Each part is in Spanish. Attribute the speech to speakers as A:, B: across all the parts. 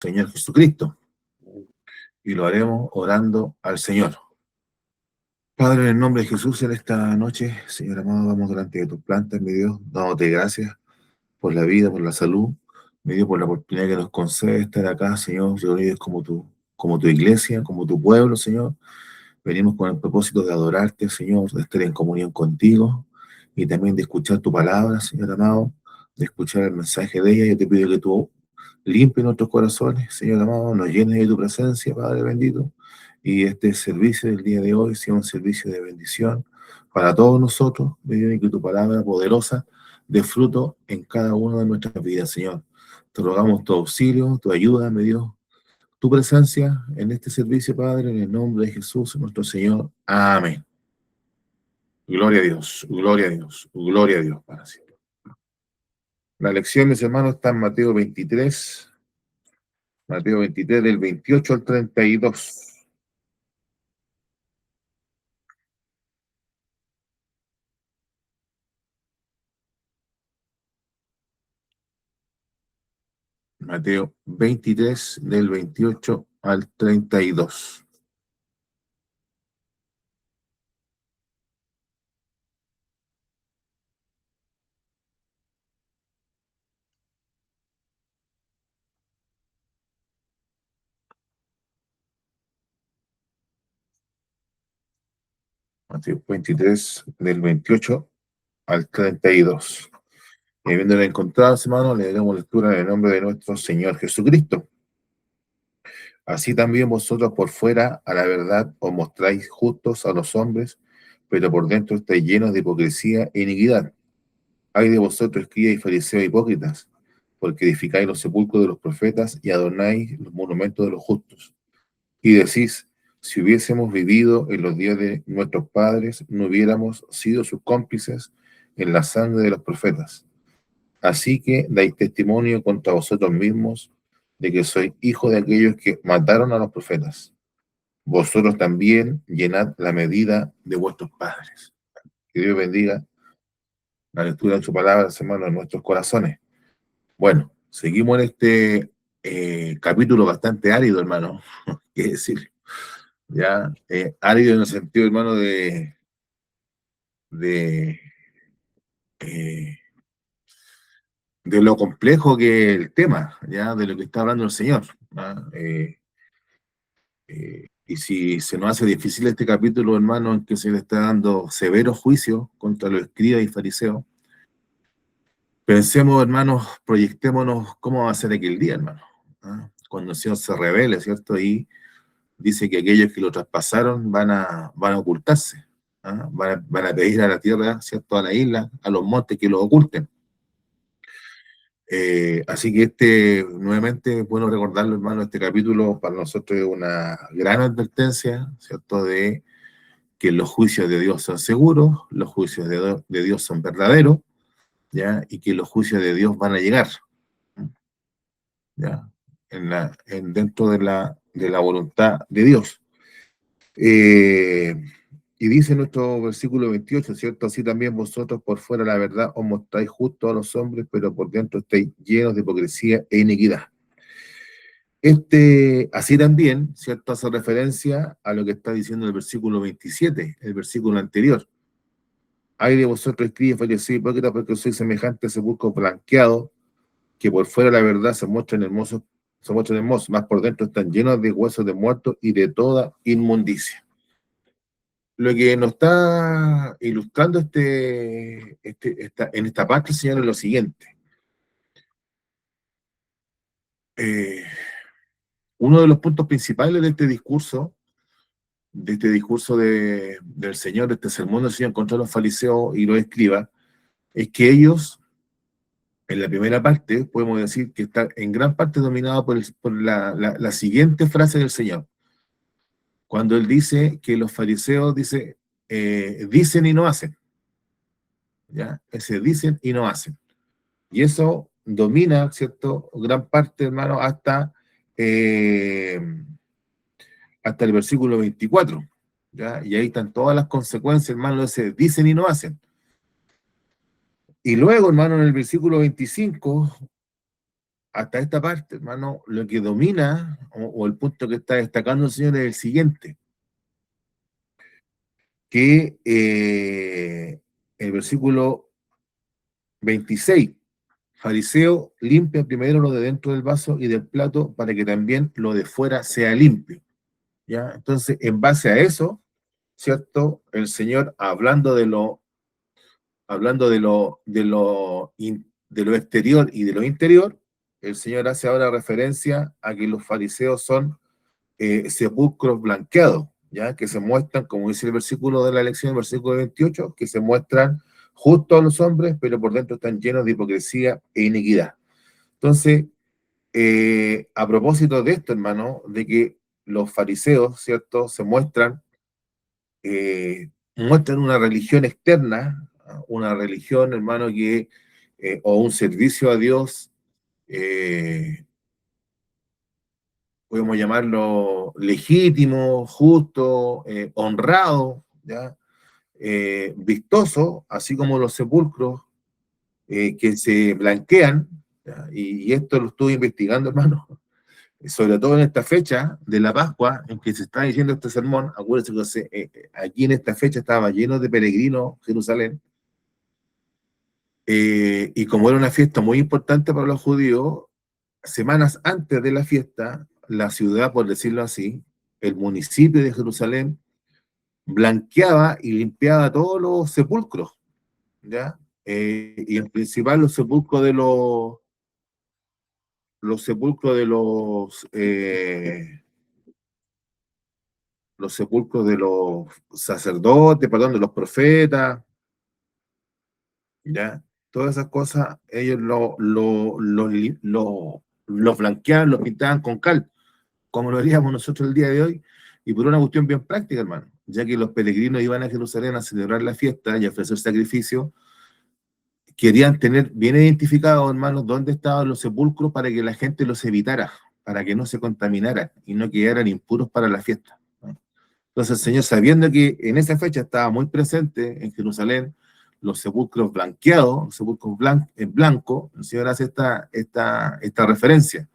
A: Señor Jesucristo, y lo haremos orando al Señor. Padre, en el nombre de Jesús, en esta noche, Señor amado, vamos delante de tus plantas, mi Dios, dándote gracias por la vida, por la salud, mi Dios, por la oportunidad que nos concede estar acá, Señor, reunidos como tu iglesia, como tu pueblo, Señor. Venimos con el propósito de adorarte, Señor, de estar en comunión contigo y también de escuchar tu palabra, Señor amado, de escuchar el mensaje de ella. Yo te pido que tú limpie nuestros corazones, Señor amado, nos llenes de tu presencia, Padre bendito, y este servicio del día de hoy sea un servicio de bendición para todos nosotros, y que tu palabra poderosa dé fruto en cada una de nuestras vidas, Señor. Te rogamos tu auxilio, tu ayuda, mi Dios, tu presencia en este servicio, Padre, en el nombre de Jesús, nuestro Señor. Amén. Gloria a Dios, gloria a Dios, gloria a Dios para siempre. La lección, mis hermanos, está en Mateo 23, del 28 al 32. Mateo 23, del 28 al 32. Mateo 23, del 28 al 32. Y habiéndolo encontrado, hermanos, le daremos lectura en el nombre de nuestro Señor Jesucristo. Así también vosotros por fuera, a la verdad, os mostráis justos a los hombres, pero por dentro estáis llenos de hipocresía e iniquidad. Ay de vosotros, escribas y fariseos hipócritas, porque edificáis los sepulcros de los profetas y adornáis los monumentos de los justos. Y decís, si hubiésemos vivido en los días de nuestros padres, no hubiéramos sido sus cómplices en la sangre de los profetas. Así que dais testimonio contra vosotros mismos de que sois hijos de aquellos que mataron a los profetas. Vosotros también llenad la medida de vuestros padres. Que Dios bendiga la lectura de su palabra, hermanos, en nuestros corazones. Bueno, seguimos en este capítulo bastante árido, hermano, qué decir, ya, árido en el sentido, hermano, de, eh, de lo complejo que es el tema, ya, de lo que está hablando el Señor. Y si se nos hace difícil este capítulo, hermano, en que se le está dando severo juicio contra los escribas y fariseos, pensemos, hermanos, proyectémonos cómo va a ser aquel día, hermano. Cuando el Señor se revele, ¿cierto? Y dice que aquellos que lo traspasaron van a ocultarse. Van a pedir a la tierra, ¿cierto? A la isla, a los montes que los oculten. Así que nuevamente, es bueno recordarlo, hermano, este capítulo para nosotros es una gran advertencia, ¿cierto? De que los juicios de Dios son seguros, los juicios de Dios son verdaderos, ¿ya? Y que los juicios de Dios van a llegar, ¿ya? Dentro de la voluntad de Dios. Eh, y dice nuestro versículo 28, ¿cierto? Así también vosotros por fuera la verdad os mostráis justos a los hombres, pero por dentro estáis llenos de hipocresía e iniquidad. Así también, ¿cierto? Hace referencia a lo que está diciendo el versículo 27, el versículo anterior. Ay de vosotros, escribas, fariseos hipócritas, porque sois semejantes a sepulcros blanqueados, que por fuera la verdad se muestran hermosos, más por dentro están llenos de huesos de muertos y de toda inmundicia. Lo que nos está ilustrando en esta parte, Señor, es lo siguiente. Uno de los puntos principales del Señor, de este sermón del Señor contra los fariseos y los escribas, es que ellos, en la primera parte, podemos decir que está en gran parte dominado por la siguiente frase del Señor. Cuando Él dice que los fariseos dicen y no hacen. ¿Ya? Ese dicen y no hacen. Y eso domina, ¿cierto? Gran parte, hermano, hasta el versículo 24. ¿Ya? Y ahí están todas las consecuencias, hermano, de ese dicen y no hacen. Y luego, hermano, en el versículo 25, hasta esta parte, hermano, lo que domina, o el punto que está destacando el Señor es el siguiente, que el versículo 26, fariseo, limpia primero lo de dentro del vaso y del plato para que también lo de fuera sea limpio. ¿Ya? Entonces, en base a eso, ¿cierto? El Señor, de lo exterior y de lo interior, el Señor hace ahora referencia a que los fariseos son sepulcros blanqueados, ¿ya? Que se muestran, como dice el versículo de la lección, el versículo 28, que se muestran justos a los hombres, pero por dentro están llenos de hipocresía e iniquidad. Entonces, a propósito de esto, hermano, de que los fariseos, ¿cierto?, muestran una religión externa, una religión, hermano, o un servicio a Dios, eh, podemos llamarlo legítimo, justo, honrado, ¿ya? Vistoso, así como los sepulcros que se blanquean, ¿ya? Y esto lo estuve investigando, hermano, sobre todo en esta fecha de la Pascua, en que se está diciendo este sermón. Acuérdense que aquí en esta fecha estaba lleno de peregrinos Jerusalén, y como era una fiesta muy importante para los judíos, semanas antes de la fiesta, la ciudad, por decirlo así, el municipio de Jerusalén, blanqueaba y limpiaba todos los sepulcros, ¿ya? Y en principal los sepulcros de los sepulcros de los sacerdotes, perdón, de los profetas, ¿ya? Todas esas cosas, ellos los blanqueaban, los pintaban con cal, como lo haríamos nosotros el día de hoy, y por una cuestión bien práctica, hermano, ya que los peregrinos iban a Jerusalén a celebrar la fiesta y a ofrecer sacrificio, querían tener bien identificados, hermanos, dónde estaban los sepulcros para que la gente los evitara, para que no se contaminara y no quedaran impuros para la fiesta, ¿no? Entonces el Señor, sabiendo que en esa fecha estaba muy presente en Jerusalén los sepulcros blanqueados, los sepulcros en blanco, el Señor hace esta referencia,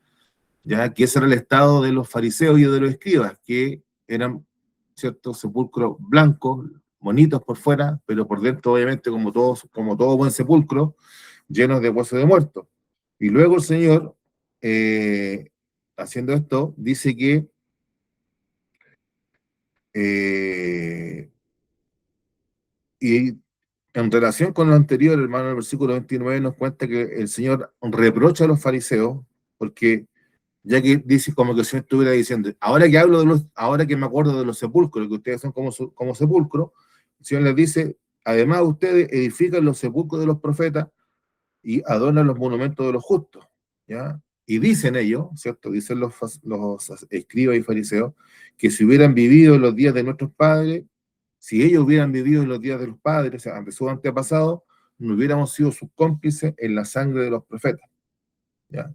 A: ya que ese era el estado de los fariseos y de los escribas, que eran ciertos sepulcros blancos, bonitos por fuera, pero por dentro, obviamente, como todo buen sepulcro, llenos de huesos de muertos. Y luego el Señor, eh, haciendo esto, dice que eh, y en relación con lo anterior, hermano, el versículo 29 nos cuenta que el Señor reprocha a los fariseos, porque ya que dice como que el Señor estuviera diciendo, ahora que me acuerdo de los sepulcros, que ustedes son como sepulcros, el Señor les dice, además ustedes edifican los sepulcros de los profetas y adornan los monumentos de los justos, ¿ya? Y dicen ellos, ¿cierto? Dicen los escribas y fariseos, que si hubieran vivido en los días de nuestros padres, si ellos hubieran vivido en los días de los padres, o sea, ante sus antepasados, no hubiéramos sido sus cómplices en la sangre de los profetas, ¿ya?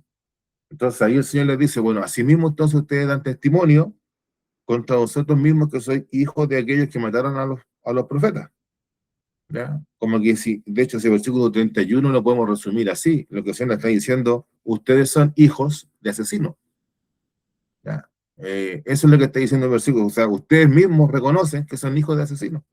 A: Entonces ahí el Señor les dice, bueno, asimismo entonces ustedes dan testimonio contra vosotros mismos que sois hijos de aquellos que mataron a los profetas, ¿ya? Como que si, de hecho, ese versículo 31 lo podemos resumir así, lo que el Señor está diciendo, ustedes son hijos de asesinos, ¿ya? Eso es lo que está diciendo el versículo, o sea, ustedes mismos reconocen que son hijos de asesinos.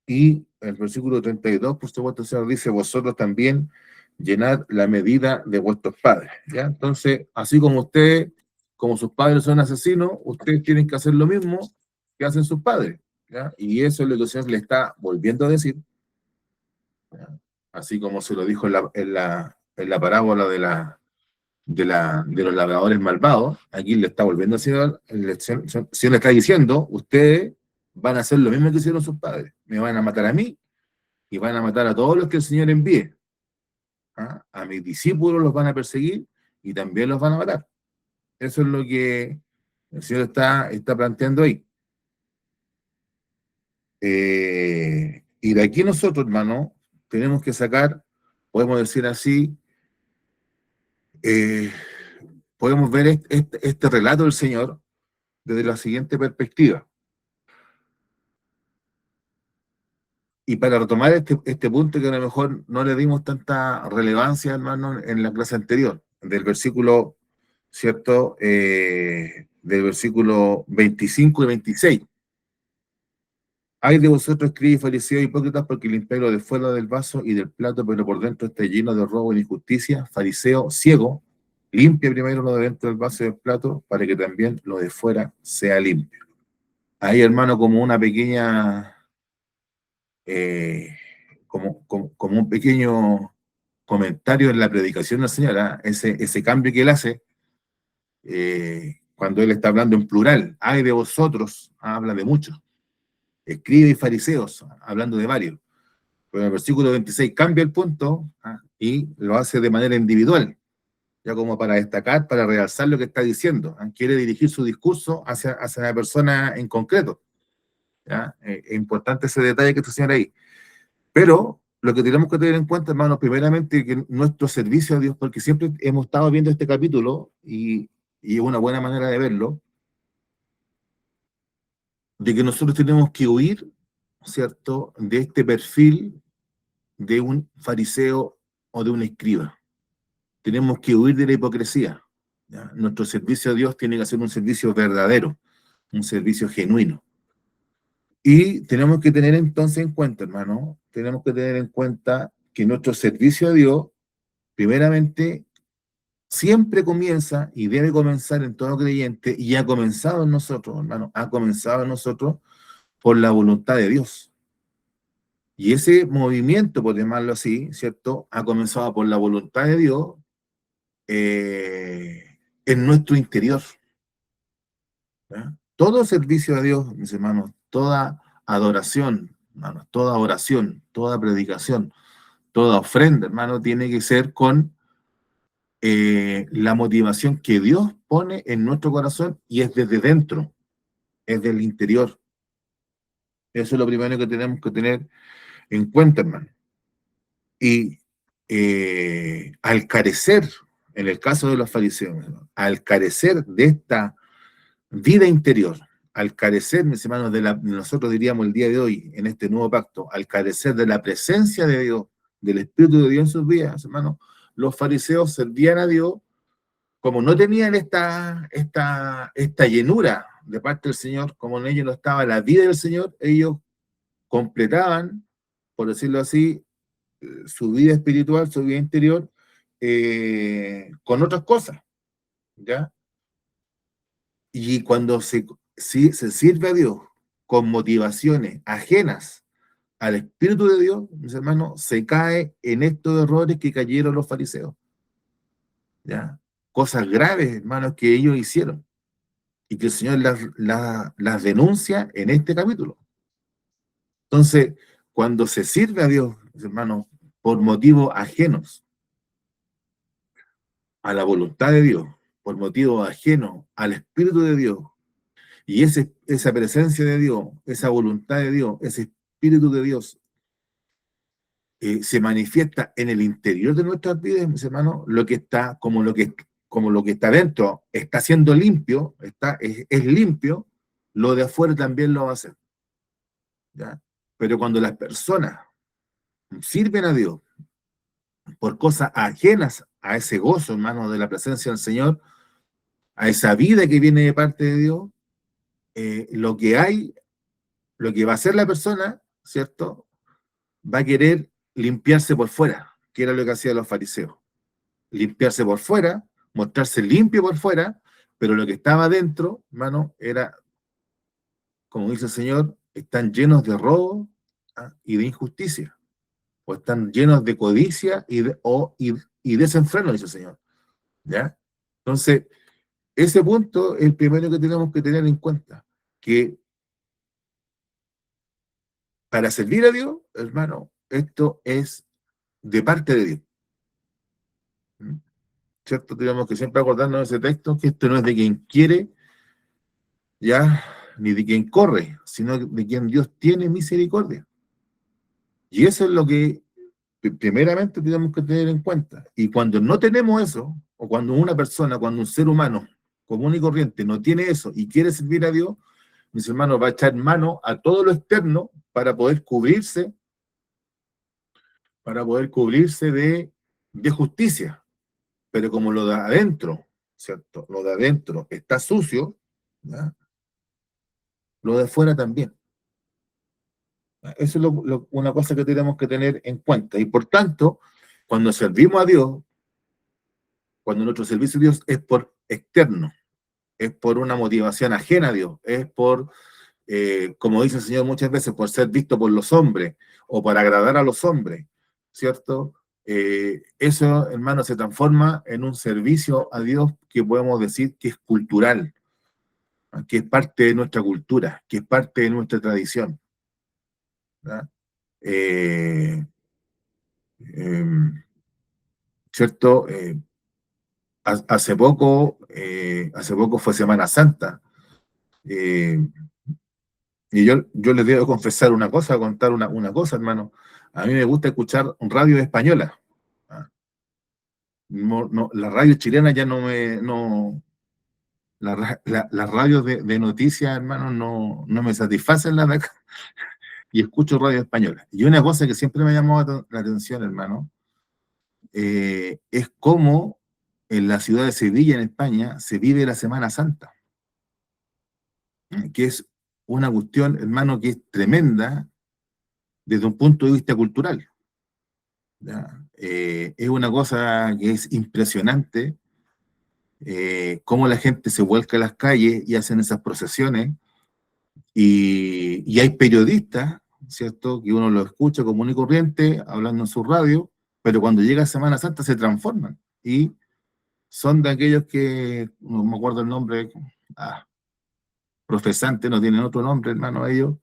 A: Y el versículo 32, por supuesto, el Señor dice, vosotros también llenad la medida de vuestros padres, ¿ya? Entonces, así como ustedes, como sus padres son asesinos, ustedes tienen que hacer lo mismo que hacen sus padres, ¿ya? Y eso es lo que el Señor le está volviendo a decir, ¿ya? Así como se lo dijo en la parábola de los labradores malvados, aquí le está volviendo a decir, el Señor le está diciendo, ustedes van a hacer lo mismo que hicieron sus padres, me van a matar a mí y van a matar a todos los que el Señor envíe. ¿Ah? A mis discípulos los van a perseguir y también los van a matar. Eso es lo que el Señor está planteando ahí. Y de aquí nosotros, hermano, tenemos que sacar, podemos decir así, eh, podemos ver este relato del Señor desde la siguiente perspectiva. Y para retomar este punto que a lo mejor no le dimos tanta relevancia, hermano, en la clase anterior, del versículo, ¿cierto? Del versículo 25 y 26. Hay de vosotros, escribas y fariseos hipócritas, porque limpiáis lo de fuera del vaso y del plato, pero por dentro está lleno de robo y injusticia. Fariseo ciego, limpia primero lo de dentro del vaso y del plato, para que también lo de fuera sea limpio. Ahí, hermano, como una pequeña, eh, como un pequeño comentario en la predicación del Señor, ¿eh? Ese cambio que él hace, cuando él está hablando en plural, hay de vosotros, habla de muchos, escribe y fariseos, hablando de varios. Pero en el versículo 26 cambia el punto, y lo hace de manera individual, ya como para destacar, para realzar lo que está diciendo. Quiere dirigir su discurso hacia la persona en concreto. ¿Ya? Es importante ese detalle que está señala ahí. Pero lo que tenemos que tener en cuenta, hermanos, primeramente, que nuestro servicio a Dios, porque siempre hemos estado viendo este capítulo, y es una buena manera de verlo, de que nosotros tenemos que huir, ¿cierto?, de este perfil de un fariseo o de un escriba. Tenemos que huir de la hipocresía. ¿Ya? Nuestro servicio a Dios tiene que ser un servicio verdadero, un servicio genuino. Y tenemos que tener entonces en cuenta, hermano, tenemos que tener en cuenta que nuestro servicio a Dios, primeramente, siempre comienza y debe comenzar en todo creyente, y ha comenzado en nosotros, hermano, ha comenzado en nosotros por la voluntad de Dios. Y ese movimiento, por llamarlo así, ¿cierto?, ha comenzado por la voluntad de Dios, en nuestro interior. ¿Ya? Todo servicio a Dios, mis hermanos, toda adoración, hermanos, toda oración, toda predicación, toda ofrenda, hermano, tiene que ser con la motivación que Dios pone en nuestro corazón, y es desde dentro, es del interior. Eso es lo primero que tenemos que tener en cuenta, hermano. Y al carecer, en el caso de los fariseos, al carecer de esta vida interior, al carecer, mis hermanos, nosotros diríamos el día de hoy, en este nuevo pacto, al carecer de la presencia de Dios, del Espíritu de Dios en sus vidas, hermanos, los fariseos servían a Dios como no tenían esta llenura de parte del Señor, como en ellos no estaba la vida del Señor, ellos completaban, por decirlo así, su vida espiritual, su vida interior, con otras cosas, ¿ya? Y cuando se sirve a Dios con motivaciones ajenas al Espíritu de Dios, mis hermanos, se cae en estos errores que cayeron los fariseos, ¿ya? Cosas graves, hermanos, que ellos hicieron, y que el Señor las denuncia en este capítulo. Entonces, cuando se sirve a Dios, mis hermanos, por motivos ajenos a la voluntad de Dios, por motivos ajenos al Espíritu de Dios, y esa presencia de Dios, esa voluntad de Dios, ese Espíritu de Dios, se manifiesta en el interior de nuestras vidas, mis hermanos, como lo que está dentro está siendo limpio, es limpio, lo de afuera también lo va a hacer. ¿Ya? Pero cuando las personas sirven a Dios por cosas ajenas a ese gozo, hermano, de la presencia del Señor, a esa vida que viene de parte de Dios, lo que va a hacer la persona, ¿cierto?, va a querer limpiarse por fuera, que era lo que hacían los fariseos. Limpiarse por fuera, mostrarse limpio por fuera, pero lo que estaba dentro, hermano, era, como dice el Señor, están llenos de robo, y de injusticia, o están llenos de codicia y desenfreno, dice el Señor. ¿Ya? Entonces, ese punto es el primero que tenemos que tener en cuenta, que para servir a Dios, hermano, esto es de parte de Dios. ¿Cierto? Tenemos que siempre acordarnos de ese texto, que esto no es de quien quiere, ya, ni de quien corre, sino de quien Dios tiene misericordia. Y eso es lo que primeramente tenemos que tener en cuenta. Y cuando no tenemos eso, o cuando una persona, cuando un ser humano común y corriente no tiene eso y quiere servir a Dios, mis hermanos, va a echar mano a todo lo externo para poder cubrirse de justicia. pero como lo de adentro, ¿cierto? Lo de adentro está sucio, ¿ya? Lo de afuera también. Eso es una cosa que tenemos que tener en cuenta. Y por tanto, cuando servimos a Dios, cuando nuestro servicio a Dios es por externo, es por una motivación ajena a Dios, es por, como dice el Señor muchas veces, por ser visto por los hombres o para agradar a los hombres, ¿cierto? Eso, hermano, se transforma en un servicio a Dios que podemos decir que es cultural, que es parte de nuestra cultura, que es parte de nuestra tradición, ¿verdad? Eh, eh, ¿Cierto? Hace poco fue Semana Santa, eh, y yo les debo confesar una cosa, contar una cosa, hermano. A mí me gusta escuchar radio española. Ah, no, no, la radio chilena ya no me, no, las radios de noticias, hermano, no me satisfacen las de acá, y escucho radio española. Y una cosa que siempre me ha llamado la atención, hermano, es cómo en la ciudad de Sevilla, en España, se vive la Semana Santa, que es una cuestión, hermano, que es tremenda desde un punto de vista cultural. ¿Ya? Es una cosa que es impresionante, cómo la gente se vuelca a las calles y hacen esas procesiones, y hay periodistas, ¿cierto?, que uno lo escucha común y corriente, hablando en su radio, pero cuando llega Semana Santa se transforman, y son de aquellos que, no me acuerdo el nombre, profesantes, no tienen otro nombre, hermano, ellos,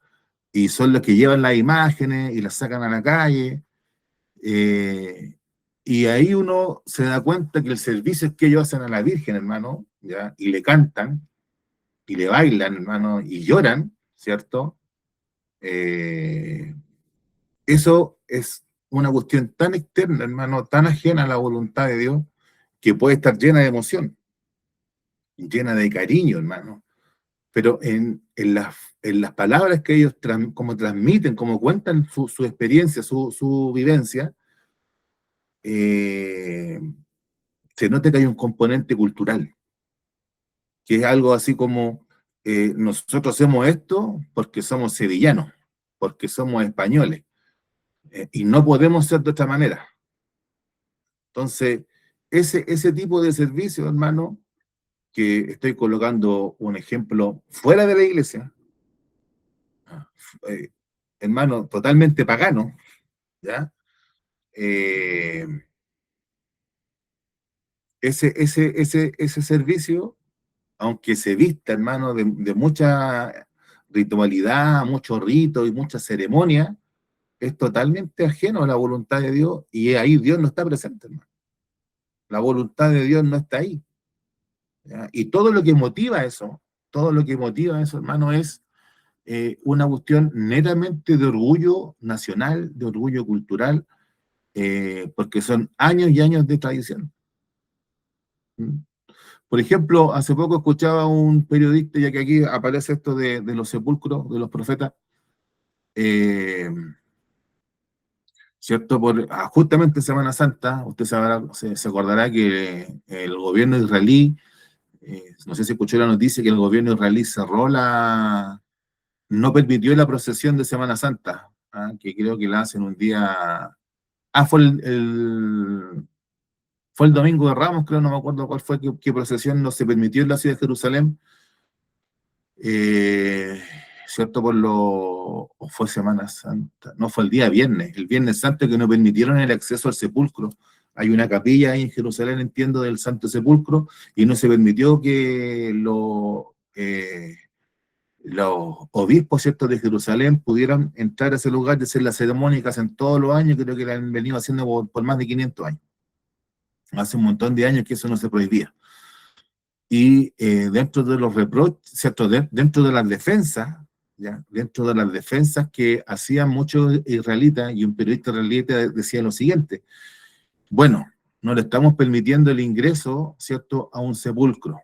A: y son los que llevan las imágenes y las sacan a la calle, eh, y ahí uno se da cuenta que el servicio que ellos hacen a la Virgen, hermano, ¿ya? Y le cantan, y le bailan, hermano, y lloran, ¿cierto? Eh, Eso es una cuestión tan externa, hermano, tan ajena a la voluntad de Dios, que puede estar llena de emoción, llena de cariño, hermano. Pero en las palabras que ellos como transmiten, como cuentan su experiencia, su vivencia, eh, se nota que hay un componente cultural, que es algo así como, nosotros hacemos esto porque somos sevillanos, porque somos españoles, y no podemos ser de otra manera. Entonces, ese tipo de servicio, hermano, que estoy colocando un ejemplo fuera de la iglesia, eh, hermano, totalmente pagano, ¿ya? Eh, ese servicio, aunque se vista, hermano, de mucha ritualidad, mucho rito y mucha ceremonia, es totalmente ajeno a la voluntad de Dios, y ahí Dios no está presente, hermano. La voluntad de Dios no está ahí, ¿ya? Y todo lo que motiva eso, hermano, es una cuestión netamente de orgullo nacional, de orgullo cultural, porque son años y años de tradición. ¿Mm? Por ejemplo, hace poco escuchaba a un periodista, ya que aquí aparece esto de los sepulcros, de los profetas, eh, ¿cierto? Justamente Semana Santa, usted se acordará que el gobierno israelí, no sé si escuchó la noticia, que el gobierno israelí no permitió la procesión de Semana Santa, que creo que la hacen un día, fue el Domingo de Ramos, creo, no me acuerdo cuál fue, qué procesión no se permitió en la ciudad de Jerusalén, eh, ¿cierto? O fue Semana Santa, no, fue el Viernes Santo, que no permitieron el acceso al sepulcro. Hay una capilla ahí en Jerusalén, entiendo, del Santo Sepulcro, y no se permitió que los obispos, ¿cierto?, de Jerusalén pudieran entrar a ese lugar de hacer la ceremonia que hacen todos los años, creo que la han venido haciendo por más de 500 años. Hace un montón de años que eso no se prohibía. Y dentro de los reproches, ¿cierto?, dentro de las defensas, ¿ya? Dentro de las defensas que hacían muchos israelitas, y un periodista israelita decía lo siguiente: bueno, no le estamos permitiendo el ingreso, ¿cierto?, a un sepulcro,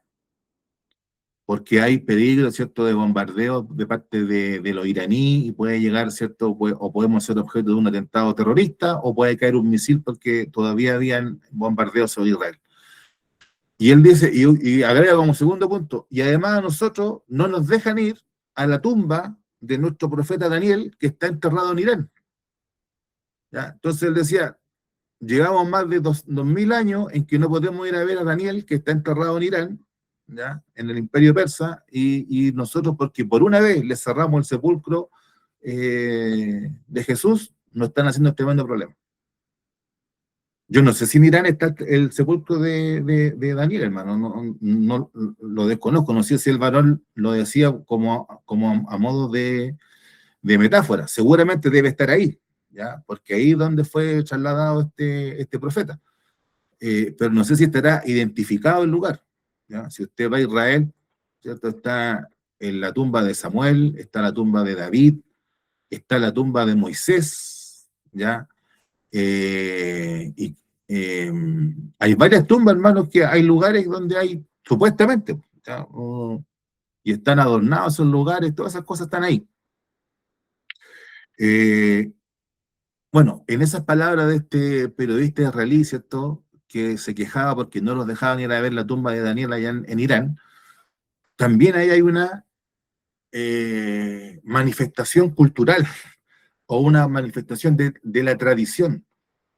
A: porque hay peligro, ¿cierto?, de bombardeo de parte de los iraníes, y puede llegar, ¿cierto?, o podemos ser objeto de un atentado terrorista, o puede caer un misil, porque todavía habían bombardeos sobre Israel. Y él dice, y agrega como segundo punto, y además a nosotros no nos dejan ir a la tumba de nuestro profeta Daniel, que está enterrado en Irán. ¿Ya? Entonces él decía, llegamos más de 2000 años en que no podemos ir a ver a Daniel, que está enterrado en Irán, ¿ya? En el imperio persa, y nosotros, porque por una vez le cerramos el sepulcro de Jesús, nos están haciendo un tremendo problema. Yo no sé si en Irán está el sepulcro de Daniel, hermano, no lo desconozco, no sé si el varón lo decía como a modo de metáfora, seguramente debe estar ahí, ¿ya? Porque ahí es donde fue trasladado este profeta. Pero no sé si estará identificado el lugar, ¿ya? Si usted va a Israel, ¿cierto? Está en la tumba de Samuel, está la tumba de David, está la tumba de Moisés, ¿ya? Y hay varias tumbas, hermanos, que hay lugares donde hay, supuestamente, ¿ya? Y están adornados esos lugares, todas esas cosas están ahí. Eh, bueno, en esas palabras de este periodista israelí, ¿cierto? Que se quejaba porque no los dejaban ir a ver la tumba de Daniel allá en Irán, también ahí hay una manifestación cultural o una manifestación de la tradición.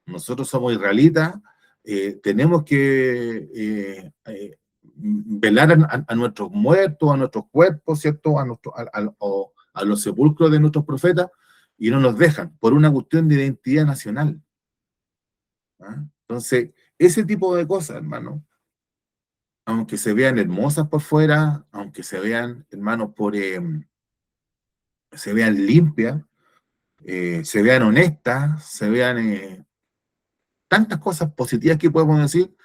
A: Nosotros somos israelitas, tenemos que velar a nuestros muertos, a nuestros cuerpos, ¿cierto? A los sepulcros de nuestros profetas, y no nos dejan por una cuestión de identidad nacional. ¿Ah? Entonces, ese tipo de cosas, hermano, aunque se vean hermosas por fuera, aunque se vean, hermano, se vean limpias, se vean honestas, se vean tantas cosas positivas que podemos decir,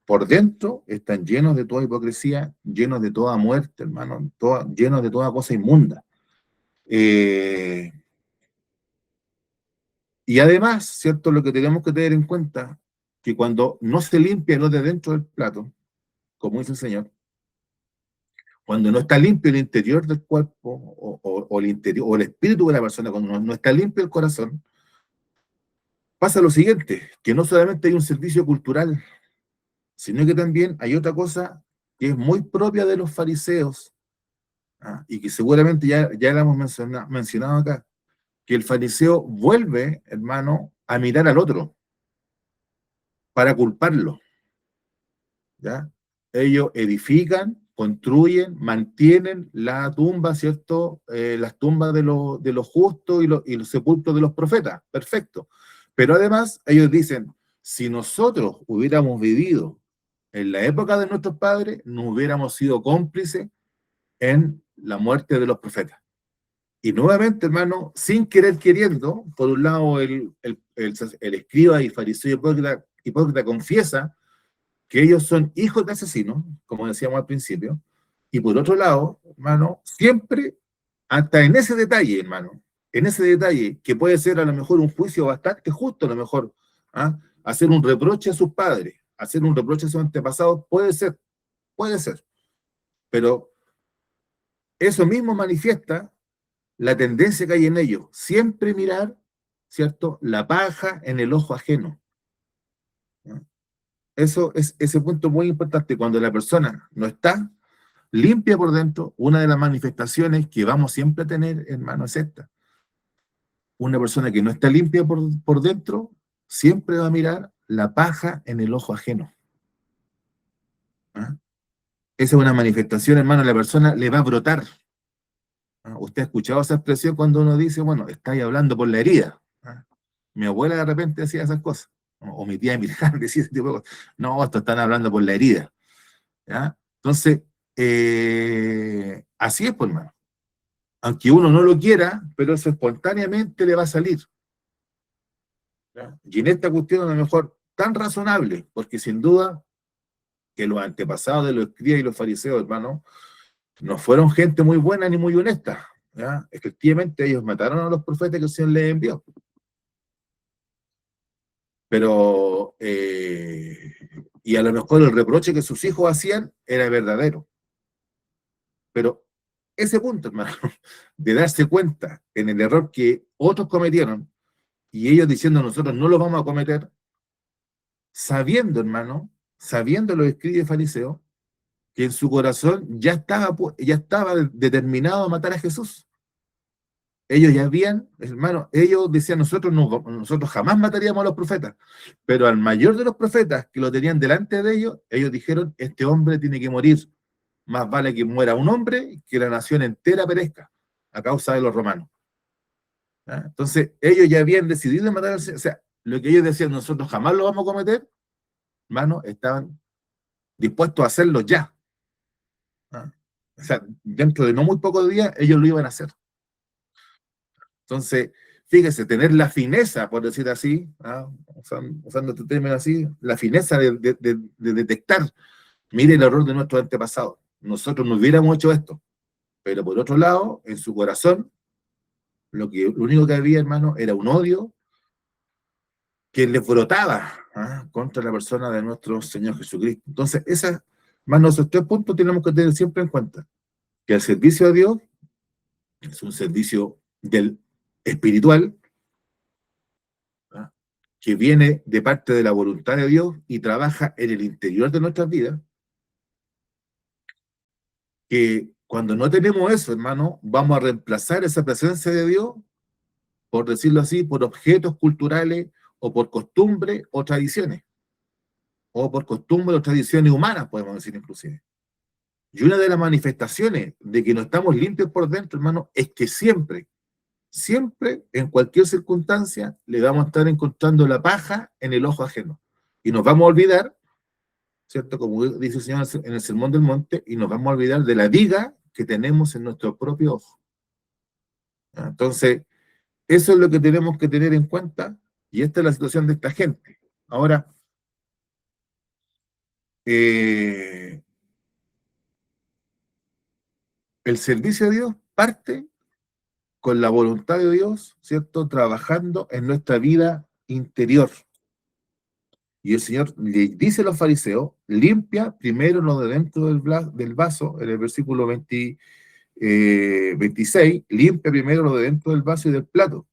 A: por dentro están llenos de toda hipocresía, llenos de toda muerte, hermano, llenos de toda cosa inmunda. Eh, y además, ¿cierto? Lo que tenemos que tener en cuenta, que cuando no se limpia lo de dentro del plato, como dice el Señor, cuando no está limpio el interior del cuerpo o el interior o el espíritu de la persona, cuando no está limpio el corazón, pasa lo siguiente, que no solamente hay un servicio cultural, sino que también hay otra cosa que es muy propia de los fariseos, y que seguramente ya la hemos mencionado acá, que el fariseo vuelve, hermano, a mirar al otro para culparlo, ¿ya? Ellos edifican, construyen, mantienen la tumba, ¿cierto? Las tumbas de los justos y los sepulcros de los profetas, perfecto. Pero además ellos dicen, si nosotros hubiéramos vivido en la época de nuestros padres, no hubiéramos sido cómplices en la muerte de los profetas. Y nuevamente, hermano, sin querer queriendo, por un lado el escriba y fariseo hipócrita confiesa que ellos son hijos de asesinos, como decíamos al principio, y por otro lado, hermano, siempre, hasta en ese detalle, hermano, en ese detalle, que puede ser a lo mejor un juicio bastante justo, a lo mejor, ¿ah? Hacer un reproche a sus padres, hacer un reproche a sus antepasados, puede ser, pero eso mismo manifiesta la tendencia que hay en ellos, siempre mirar, ¿cierto?, la paja en el ojo ajeno. ¿No? Eso es ese punto muy importante. Cuando la persona no está limpia por dentro, una de las manifestaciones que vamos siempre a tener, hermano, es esta. Una persona que no está limpia por dentro, siempre va a mirar la paja en el ojo ajeno. ¿Ah? Esa es una manifestación, hermano, la persona le va a brotar. ¿Ah? Usted ha escuchado esa expresión cuando uno dice, bueno, estáis hablando por la herida. ¿Ah? Mi abuela de repente decía esas cosas, o mi tía Mirjam decía ese tipo de cosas. No, esto están hablando por la herida. ¿Ya? Entonces, así es, pues, hermano. Aunque uno no lo quiera, pero eso espontáneamente le va a salir. ¿Ya? Y en esta cuestión, a lo mejor, tan razonable, porque sin duda que los antepasados de los escribas y los fariseos, hermano, no fueron gente muy buena ni muy honesta. ¿Ya? Efectivamente, ellos mataron a los profetas que el Señor les envió. Pero, y a lo mejor el reproche que sus hijos hacían era verdadero. Pero ese punto, hermano, de darse cuenta en el error que otros cometieron y ellos diciendo nosotros no lo vamos a cometer, sabiendo, hermano, sabiendo los escribas y fariseos, que en su corazón ya estaba determinado a matar a Jesús. Ellos ya habían, hermano, ellos decían, nosotros jamás mataríamos a los profetas, pero al mayor de los profetas que lo tenían delante de ellos, ellos dijeron, este hombre tiene que morir, más vale que muera un hombre que la nación entera perezca a causa de los romanos. ¿Ah? Entonces, ellos ya habían decidido matar al Señor, o sea, lo que ellos decían, nosotros jamás lo vamos a cometer, hermano, estaban dispuestos a hacerlo ya. ¿Ah? O sea, dentro de no muy pocos días, ellos lo iban a hacer. Entonces, fíjese, tener la fineza, por decir así, ¿ah? Usando este término así, la fineza de detectar, mire el error de nuestros antepasados. Nosotros no hubiéramos hecho esto, pero por otro lado, en su corazón, lo único que había, hermano, era un odio que les brotaba, ¿ah?, contra la persona de nuestro Señor Jesucristo. Entonces, esos 3 puntos tenemos que tener siempre en cuenta. Que el servicio a Dios es un servicio del espiritual, ¿ah?, que viene de parte de la voluntad de Dios y trabaja en el interior de nuestras vidas, que cuando no tenemos eso, hermano, vamos a reemplazar esa presencia de Dios, por decirlo así, por objetos culturales o por costumbres o tradiciones, o por costumbres o tradiciones humanas, podemos decir inclusive. Y una de las manifestaciones de que no estamos limpios por dentro, hermano, es que siempre, en cualquier circunstancia, le vamos a estar encontrando la paja en el ojo ajeno. Y nos vamos a olvidar, ¿cierto? Como dice el Señor en el Sermón del Monte, y nos vamos a olvidar de la viga que tenemos en nuestro propio ojo. Entonces, eso es lo que tenemos que tener en cuenta, y esta es la situación de esta gente. Ahora, el servicio a Dios parte con la voluntad de Dios, ¿cierto? Trabajando en nuestra vida interior. Y el Señor le dice a los fariseos, limpia primero lo de dentro del vaso, en el versículo 26, limpia primero lo de dentro del vaso y del plato,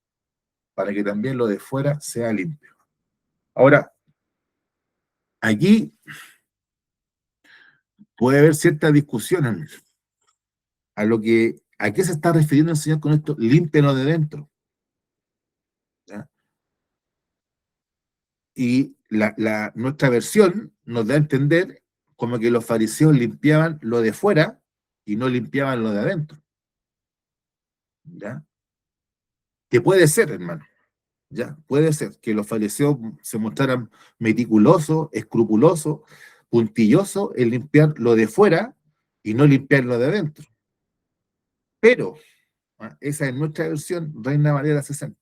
A: para que también lo de fuera sea limpio. Ahora, aquí puede haber cierta discusión a qué se está refiriendo el Señor con esto, limpia lo de dentro. ¿Ya? Y nuestra versión nos da a entender como que los fariseos limpiaban lo de fuera y no limpiaban lo de adentro. ¿Ya? Que puede ser, hermano. ¿Ya? Puede ser que los fariseos se mostraran meticulosos, escrupulosos, puntillosos en limpiar lo de fuera y no limpiar lo de adentro. Pero, esa es nuestra versión, Reina Valera 60.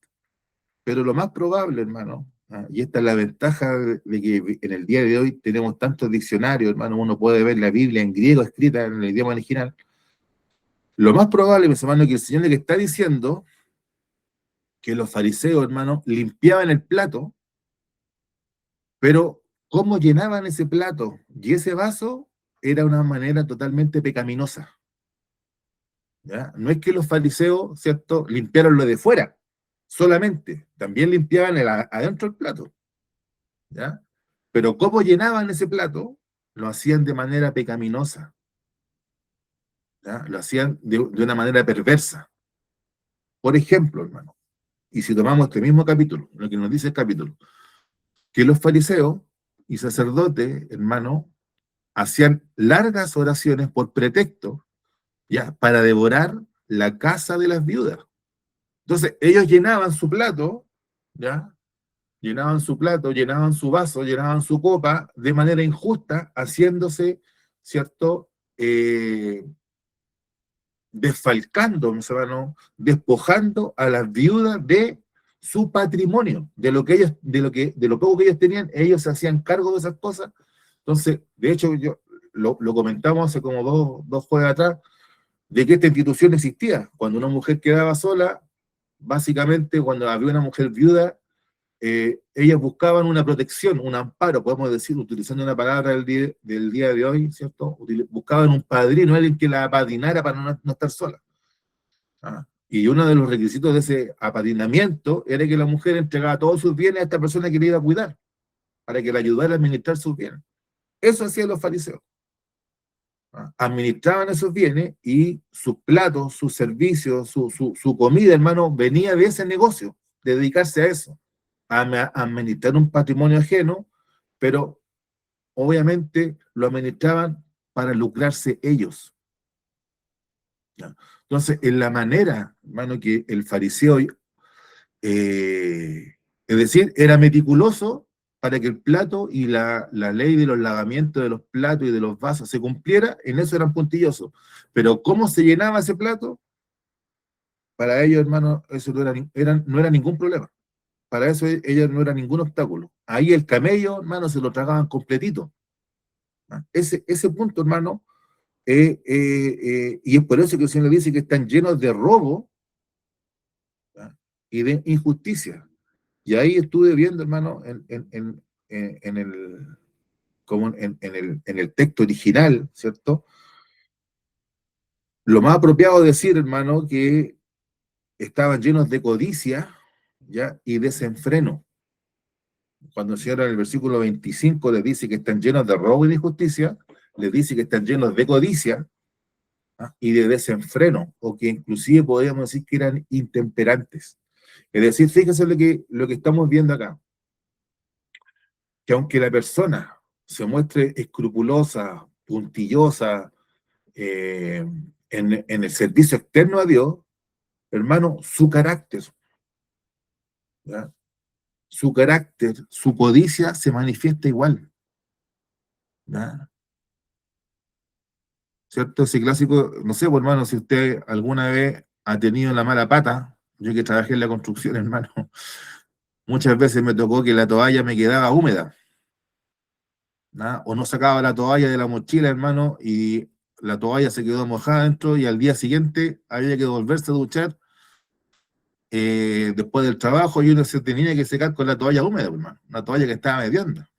A: Pero lo más probable, hermano, y esta es la ventaja de que en el día de hoy tenemos tantos diccionarios, hermano, uno puede ver la Biblia en griego escrita en el idioma original. Lo más probable, mis hermanos, que el Señor le está diciendo que los fariseos, hermano, limpiaban el plato, pero cómo llenaban ese plato y ese vaso era una manera totalmente pecaminosa. ¿Ya? No es que los fariseos, ¿cierto?, limpiaron lo de fuera solamente, también limpiaban adentro del plato. ¿Ya? Pero cómo llenaban ese plato, lo hacían de manera pecaminosa. ¿Ya? Lo hacían de una manera perversa. Por ejemplo, hermano, y si tomamos este mismo capítulo, lo que nos dice el capítulo, que los fariseos y sacerdotes, hermano, hacían largas oraciones por pretexto, ¿ya?, para devorar la casa de las viudas. Entonces, ellos llenaban su plato, ¿ya?, llenaban su plato, llenaban su vaso, llenaban su copa de manera injusta, haciéndose, ¿cierto?, desfalcando, mis hermanos, despojando a las viudas de su patrimonio, de lo poco que ellos tenían, ellos se hacían cargo de esas cosas. Entonces, de hecho, lo comentamos hace como dos jueves atrás, de que esta institución existía. Cuando una mujer quedaba sola, básicamente cuando había una mujer viuda, ellas buscaban una protección, un amparo, podemos decir, utilizando una palabra del día de hoy, ¿cierto? Buscaban un padrino, alguien que la apadrinara para no estar sola. Y uno de los requisitos de ese apadrinamiento era que la mujer entregaba todos sus bienes a esta persona que le iba a cuidar, para que le ayudara a administrar sus bienes. Eso hacían los fariseos. Administraban esos bienes y sus platos, sus servicios, su comida, hermano, venía de ese negocio, de dedicarse a eso, a administrar un patrimonio ajeno, pero obviamente lo administraban para lucrarse ellos. ¿Ya? Entonces, en la manera, hermano, que el fariseo, es decir, era meticuloso para que el plato y la ley de los lavamientos de los platos y de los vasos se cumpliera, en eso eran puntillosos. Pero cómo se llenaba ese plato, para ellos, hermano, eso no era ningún problema. Para eso ellos no era ningún obstáculo. Ahí el camello, hermano, se lo tragaban completito. ¿Ah? Ese punto, hermano, y es por eso que el Señor le dice que están llenos de robo, ¿ah?, y de injusticia. Y ahí estuve viendo, hermano, en el, como en el texto original, ¿cierto? Lo más apropiado decir, hermano, que estaban llenos de codicia, ¿ya?, y desenfreno. Cuando el Señor en el versículo 25 les dice que están llenos de robo y de injusticia, les dice que están llenos de codicia, ¿ah?, y de desenfreno, o que inclusive podríamos decir que eran intemperantes. Es decir, fíjense lo que estamos viendo acá, que aunque la persona se muestre escrupulosa, puntillosa, en el servicio externo a Dios, hermano, su carácter, ¿ya?, su carácter, su codicia se manifiesta igual, ¿ya? ¿Cierto? Ese clásico, no sé, pues, hermano, si usted alguna vez ha tenido la mala pata, yo que trabajé en la construcción, hermano, muchas veces me tocó que la toalla me quedaba húmeda, ¿no? O no sacaba la toalla de la mochila, hermano, y la toalla se quedó mojada dentro y al día siguiente había que volverse a duchar, después del trabajo, y uno se tenía que secar con la toalla húmeda, hermano, una toalla que estaba hedionda.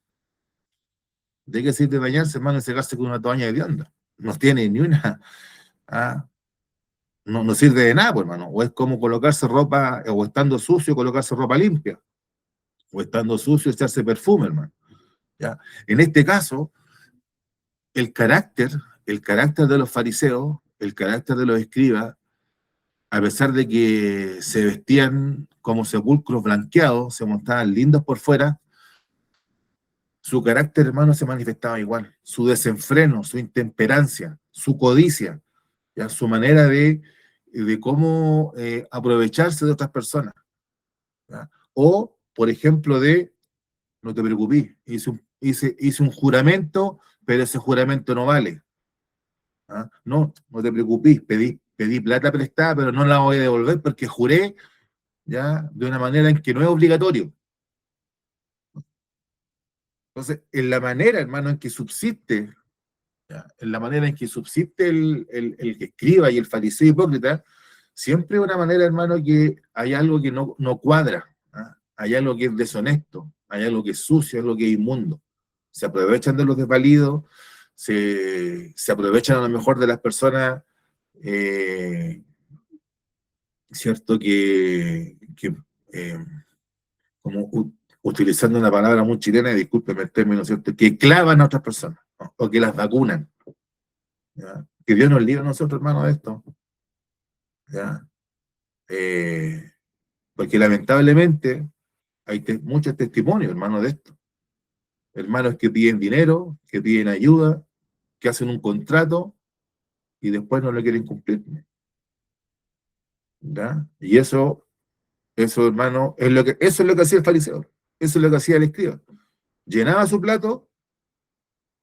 A: ¿De qué sirve bañarse, hermano, y secarse con una toalla hedionda? No tiene ni una, ¿ah? No sirve de nada, pues, hermano. O es como colocarse ropa, o estando sucio, colocarse ropa limpia, o estando sucio, echarse perfume, hermano. ¿Ya? En este caso, el carácter, el carácter de los fariseos, el carácter de los escribas, a pesar de que se vestían como sepulcros blanqueados, se montaban lindos por fuera, su carácter, hermano, se manifestaba igual. Su desenfreno, su intemperancia, su codicia, ¿ya?, su manera de cómo aprovecharse de otras personas, ¿ya? O, por ejemplo, no te preocupes, hice un juramento, pero ese juramento no vale. ¿Ah? No te preocupes, pedí plata prestada, pero no la voy a devolver porque juré, ya, de una manera en que no es obligatorio. Entonces, en la manera, hermano, en que subsiste, ¿ya?, en la manera en que subsiste el que escriba y el fariseo hipócrita, siempre es una manera, hermano, que hay algo que no cuadra, ¿ah? Hay algo que es deshonesto, hay algo que es sucio, hay algo que es inmundo. Se aprovechan de los desvalidos, se aprovechan a lo mejor de las personas, eh, ¿cierto? Eh, como utilizando una palabra muy chilena, y discúlpeme el término, ¿cierto?, que clavan a otras personas, ¿no?, o que las vacunan, ¿ya? Que Dios nos libre a nosotros, hermano, de esto, ¿ya? Eh, Porque lamentablemente hay muchos testimonios, hermano, de esto. Hermanos que piden dinero, que piden ayuda, que hacen un contrato y después no lo quieren cumplir, ¿ya? Y eso, hermano, eso es lo que hacía el fariseo, eso es lo que hacía el escriba. Llenaba su plato,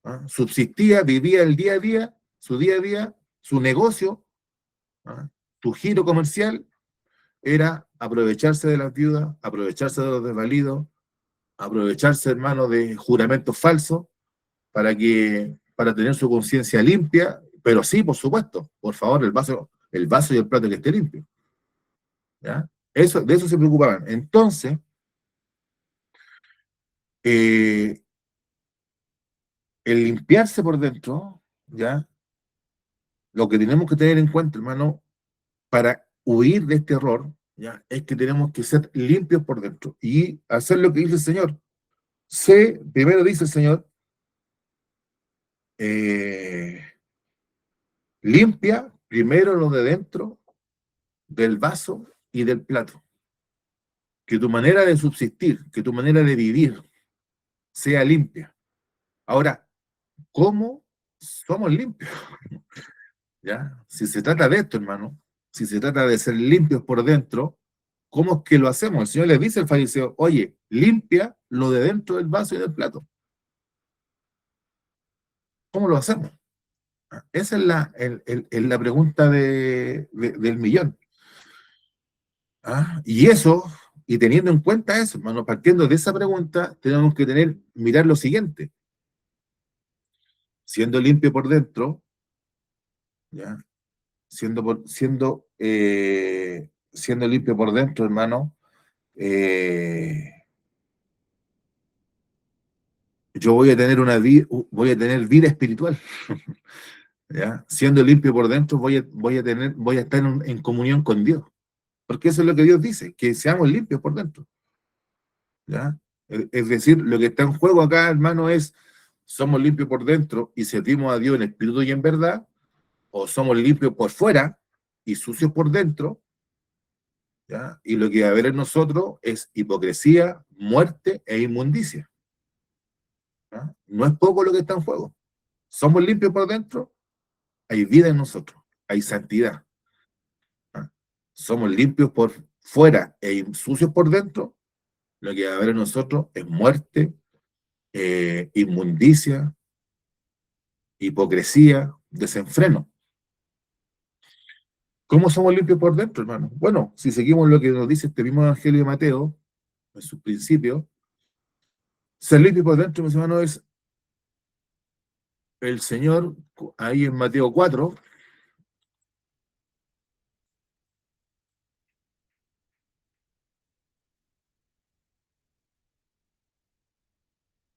A: ¿ah?, subsistía, vivía el día a día, su negocio, ¿ah?, su giro comercial era aprovecharse de las viudas, aprovecharse de los desvalidos, aprovecharse, hermano, de juramentos falsos para tener su conciencia limpia, pero sí, por supuesto, por favor, el vaso y el plato que esté limpio, ¿ya? De eso se preocupaban. Entonces, eh, el limpiarse por dentro, ¿ya? Lo que tenemos que tener en cuenta, hermano, para huir de este error, ¿ya?, es que tenemos que ser limpios por dentro y hacer lo que dice el Señor. Primero dice el Señor, eh, limpia primero lo de dentro del vaso y del plato. Que tu manera de subsistir, que tu manera de vivir sea limpia. Ahora, ¿cómo somos limpios? ¿Ya? Si se trata de esto, hermano, si se trata de ser limpios por dentro, ¿cómo es que lo hacemos? El Señor le dice al fariseo, oye, limpia lo de dentro del vaso y del plato. ¿Cómo lo hacemos? Esa es la pregunta del millón. ¿Ah? Y eso, y teniendo en cuenta eso, hermano, partiendo de esa pregunta, tenemos que mirar lo siguiente. Siendo limpio por dentro, ¿ya? Siendo limpio por dentro, hermano, eh, yo voy a tener vida espiritual, ¿ya? Siendo limpio por dentro, voy a estar en comunión con Dios, porque eso es lo que Dios dice, que seamos limpios por dentro, ¿ya? Es decir, lo que está en juego acá, hermano, es, ¿somos limpios por dentro y servimos a Dios en espíritu y en verdad? ¿O somos limpios por fuera y sucios por dentro? ¿Ya? Y lo que va a haber en nosotros es hipocresía, muerte e inmundicia. ¿Ya? No es poco lo que está en juego. Somos limpios por dentro, hay vida en nosotros, hay santidad. ¿Ya? Somos limpios por fuera e sucios por dentro, lo que va a haber en nosotros es muerte, inmundicia, hipocresía, desenfreno. ¿Cómo somos limpios por dentro, hermano? Bueno, si seguimos lo que nos dice este mismo Evangelio de Mateo, en sus principios, ser limpio por dentro, mis hermanos, es el Señor, ahí en Mateo 4,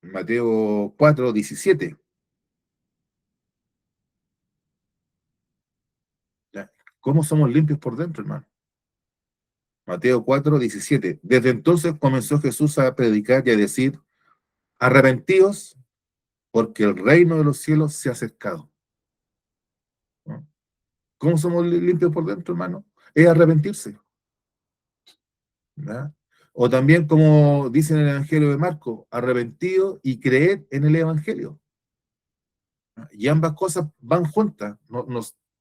A: Mateo 4, 17. ¿Ya? ¿Cómo somos limpios por dentro, hermano? Mateo 4, 17. Desde entonces comenzó Jesús a predicar y a decir, arrepentíos porque el reino de los cielos se ha acercado. ¿No? ¿Cómo somos limpios por dentro, hermano? Es arrepentirse. ¿Ya? O también, como dice en el Evangelio de Marcos, arrepentido y creer en el Evangelio. Y ambas cosas van juntas.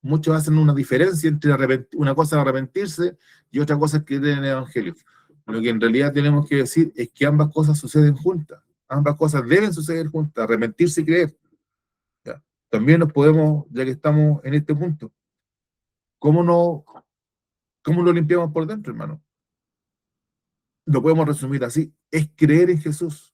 A: Muchos hacen una diferencia entre una cosa es arrepentirse y otra cosa es creer en el Evangelio. Lo que en realidad tenemos que decir es que ambas cosas suceden juntas. Ambas cosas deben suceder juntas, arrepentirse y creer. ¿Ya? También nos podemos, ya que estamos en este punto, ¿cómo, no, cómo lo limpiamos por dentro, hermano? Lo podemos resumir así, es creer en Jesús.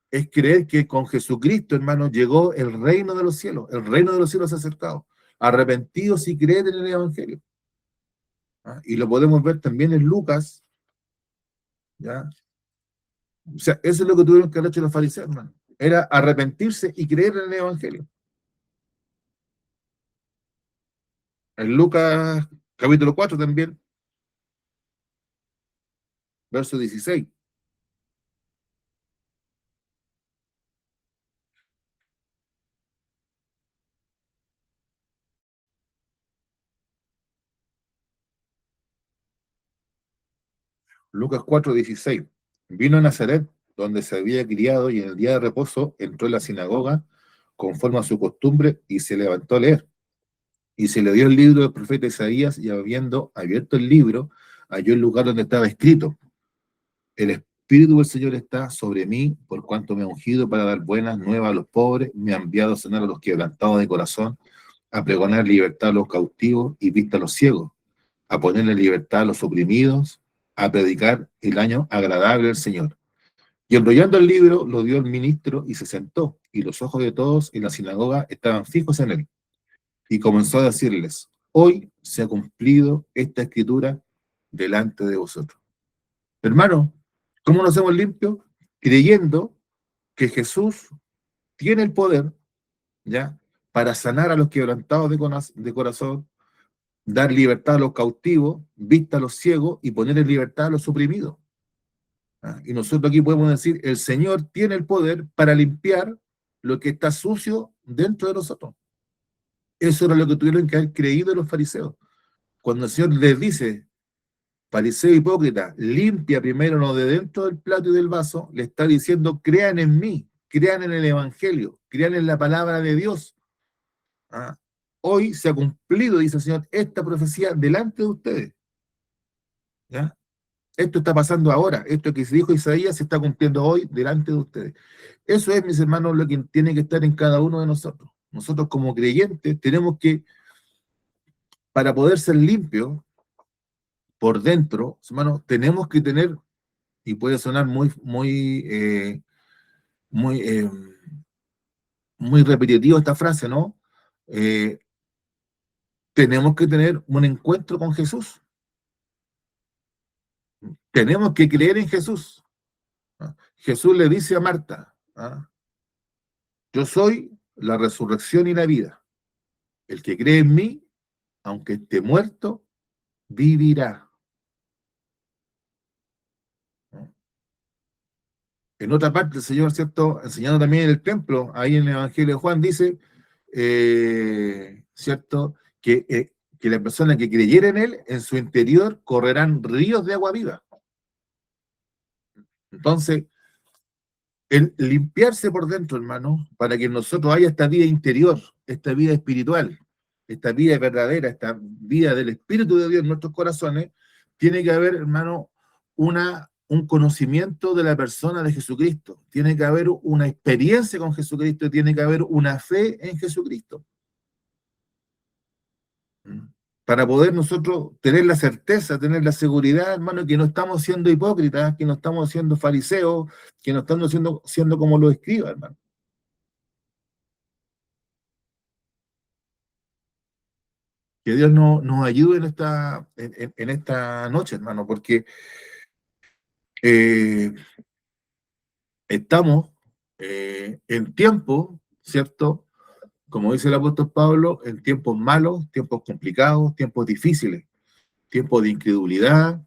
A: Es creer que con Jesucristo, hermano, llegó el reino de los cielos. El reino de los cielos se ha acercado. Arrepentidos y creer en el Evangelio. ¿Ah? Y lo podemos ver también en Lucas. ¿Ya? O sea, eso es lo que tuvieron que haber hecho los fariseos, hermano. Era arrepentirse y creer en el Evangelio. En Lucas capítulo 4 también, verso 16. Lucas 4, 16. Vino a Nazaret, donde se había criado, y en el día de reposo entró en la sinagoga conforme a su costumbre y se levantó a leer. Y se le dio el libro del profeta Isaías, y habiendo abierto el libro, halló el lugar donde estaba escrito: el Espíritu del Señor está sobre mí, por cuanto me ha ungido para dar buenas nuevas a los pobres, me ha enviado a sanar a los quebrantados de corazón, a pregonar libertad a los cautivos y vista a los ciegos, a ponerle libertad a los oprimidos, a predicar el año agradable del Señor. Y enrollando el libro, lo dio el ministro y se sentó, y los ojos de todos en la sinagoga estaban fijos en él. Y comenzó a decirles: hoy se ha cumplido esta escritura delante de vosotros. Hermano, ¿cómo nos hacemos limpios? Creyendo que Jesús tiene el poder, ¿ya?, para sanar a los quebrantados de corazón, dar libertad a los cautivos, vista a los ciegos y poner en libertad a los oprimidos. ¿Ah? Y nosotros aquí podemos decir, el Señor tiene el poder para limpiar lo que está sucio dentro de nosotros. Eso era lo que tuvieron que haber creído los fariseos. Cuando el Señor les dice, fariseo hipócrita, limpia primero lo de dentro del plato y del vaso, le está diciendo, crean en mí, crean en el Evangelio, crean en la palabra de Dios. ¿Ah? Hoy se ha cumplido, dice el Señor, esta profecía delante de ustedes. ¿Ya? Esto está pasando ahora, esto que se dijo Isaías se está cumpliendo hoy delante de ustedes. Eso es, mis hermanos, lo que tiene que estar en cada uno de nosotros. Nosotros como creyentes tenemos que, para poder ser limpios por dentro, hermanos, tenemos que tener, y puede sonar muy, muy repetitivo esta frase, ¿no? Eh, tenemos que tener un encuentro con Jesús. Tenemos que creer en Jesús. ¿Ah? Jesús le dice a Marta, ¿ah? Yo soy la resurrección y la vida. El que cree en mí, aunque esté muerto, vivirá. ¿No? En otra parte, el Señor, ¿cierto? Enseñando también en el templo, ahí en el Evangelio de Juan, dice, ¿cierto? Que la persona que creyera en Él, en su interior correrán ríos de agua viva. Entonces, el limpiarse por dentro, hermano, para que en nosotros haya esta vida interior, esta vida espiritual, esta vida verdadera, esta vida del Espíritu de Dios en nuestros corazones, tiene que haber, hermano, un conocimiento de la persona de Jesucristo, tiene que haber una experiencia con Jesucristo, tiene que haber una fe en Jesucristo. Para poder nosotros tener la certeza, tener la seguridad, hermano, que no estamos siendo hipócritas, que no estamos siendo fariseos, que no estamos siendo como los escribas, hermano. Que Dios nos ayude en esta noche, hermano, porque eh, estamos en tiempos, ¿cierto? Como dice el apóstol Pablo, en tiempos malos, tiempos complicados, tiempos difíciles, tiempos de incredulidad,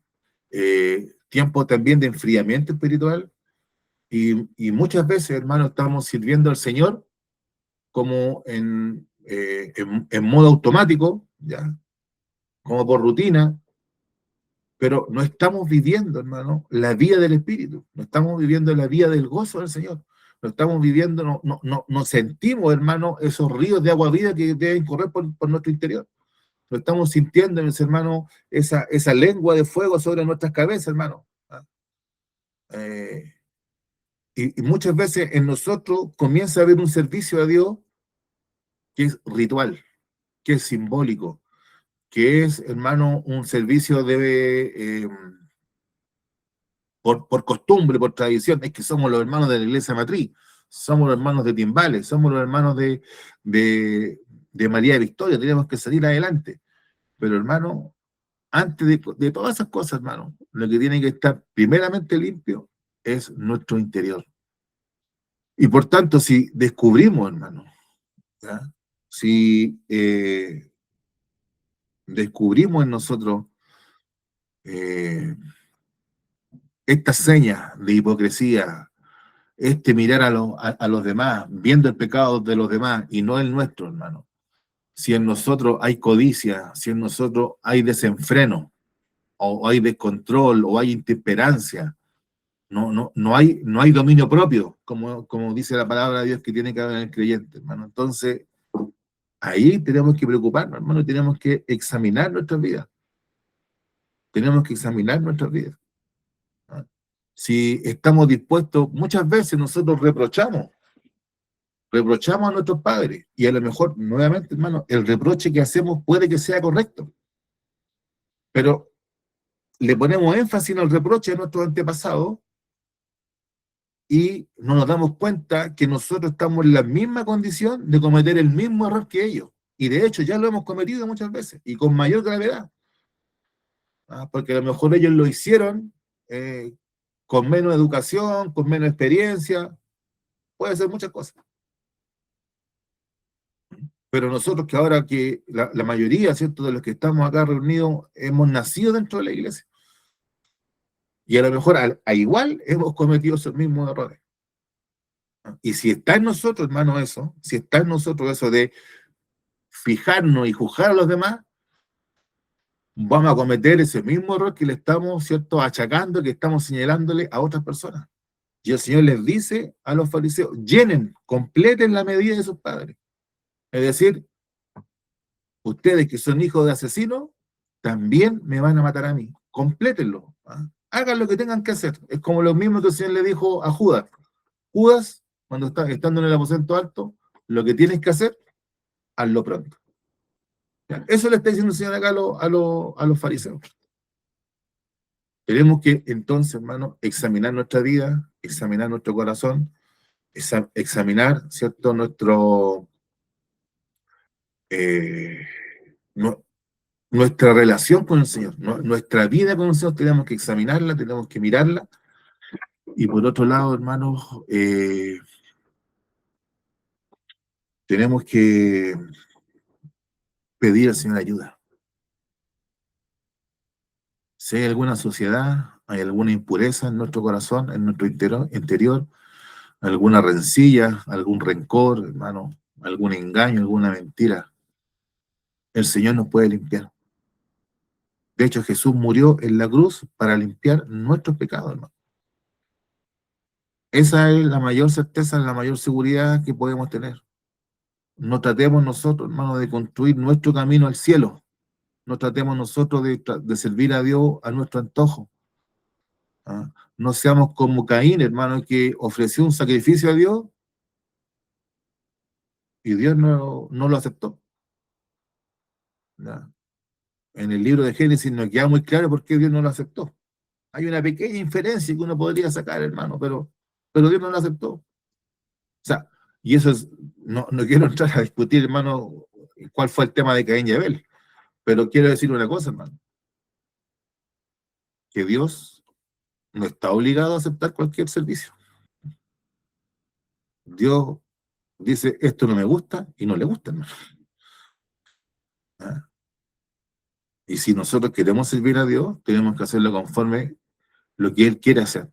A: tiempos también de enfriamiento espiritual, y muchas veces, hermano, estamos sirviendo al Señor como en modo automático, ¿ya? Como por rutina, pero no estamos viviendo, hermano, la vida del Espíritu, no estamos viviendo la vida del gozo del Señor, no estamos viviendo, no sentimos, hermano, esos ríos de agua vida que deben correr por nuestro interior. No estamos sintiendo, mis hermanos, esa lengua de fuego sobre nuestras cabezas, hermano. ¿Ah? Y muchas veces en nosotros comienza a haber un servicio a Dios que es ritual, que es simbólico, que es, hermano, un servicio por costumbre, por tradición. Es que somos los hermanos de la iglesia matriz, somos los hermanos de Timbales, somos los hermanos de María de Victoria, tenemos que salir adelante. Pero, hermano, antes de todas esas cosas, hermano, lo que tiene que estar primeramente limpio es nuestro interior. Y por tanto, si descubrimos, hermano, ¿ya? Si descubrimos en nosotros estas señas de hipocresía, mirar a los demás, viendo el pecado de los demás y no el nuestro, hermano. Si en nosotros hay codicia, si en nosotros hay desenfreno, o hay descontrol, o hay intemperancia, no hay dominio propio, como dice la palabra de Dios que tiene que haber en el creyente, hermano. Entonces, ahí tenemos que preocuparnos, hermano, tenemos que examinar nuestras vidas. Tenemos que examinar nuestras vidas. ¿Ah? Si estamos dispuestos, muchas veces nosotros reprochamos a nuestros padres, y a lo mejor, nuevamente, hermano, el reproche que hacemos puede que sea correcto, pero le ponemos énfasis en el reproche de nuestros antepasados y no nos damos cuenta que nosotros estamos en la misma condición de cometer el mismo error que ellos. Y de hecho ya lo hemos cometido muchas veces y con mayor gravedad. ¿Ah? Porque a lo mejor ellos lo hicieron con menos educación, con menos experiencia, puede ser muchas cosas. Pero nosotros que ahora que la mayoría, ¿cierto?, de los que estamos acá reunidos, hemos nacido dentro de la iglesia. Y a lo mejor a igual hemos cometido esos mismos errores. Y si está en nosotros, hermano, eso, si está en nosotros eso de fijarnos y juzgar a los demás, vamos a cometer ese mismo error que le estamos, ¿cierto?, achacando, que estamos señalándole a otras personas. Y el Señor les dice a los fariseos, llenen, completen la medida de sus padres. Es decir, ustedes que son hijos de asesinos, también me van a matar a mí. Complétenlo. ¿Ah? Hagan lo que tengan que hacer. Es como lo mismo que el Señor le dijo a Judas. Judas, cuando está estando en el aposento alto, lo que tienes que hacer, hazlo pronto. ¿Ya? Eso le está diciendo el Señor acá a los fariseos. Tenemos que entonces, hermano, examinar nuestra vida, examinar nuestro corazón, examinar, ¿cierto?, eh, no- nuestra relación con el Señor, nuestra vida con el Señor, tenemos que examinarla, tenemos que mirarla. Y por otro lado, hermanos, tenemos que pedir al Señor ayuda. Si hay alguna suciedad, hay alguna impureza en nuestro corazón, en nuestro interior, alguna rencilla, algún rencor, hermano, algún engaño, alguna mentira, el Señor nos puede limpiar. De hecho, Jesús murió en la cruz para limpiar nuestros pecados, hermano. Esa es la mayor certeza, la mayor seguridad que podemos tener. No tratemos nosotros, hermano, de construir nuestro camino al cielo. No tratemos nosotros de servir a Dios a nuestro antojo. ¿Ah? No seamos como Caín, hermano, que ofreció un sacrificio a Dios y Dios no lo aceptó. ¿Ya? En el libro de Génesis nos queda muy claro por qué Dios no lo aceptó. Hay una pequeña inferencia que uno podría sacar, hermano, pero Dios no lo aceptó. O sea, y eso es, no quiero entrar a discutir, hermano, cuál fue el tema de Caín y Abel, pero quiero decir una cosa, hermano, que Dios no está obligado a aceptar cualquier servicio. Dios dice, esto no me gusta y no le gusta, hermano. ¿Ah? Y si nosotros queremos servir a Dios, tenemos que hacerlo conforme lo que Él quiere hacer,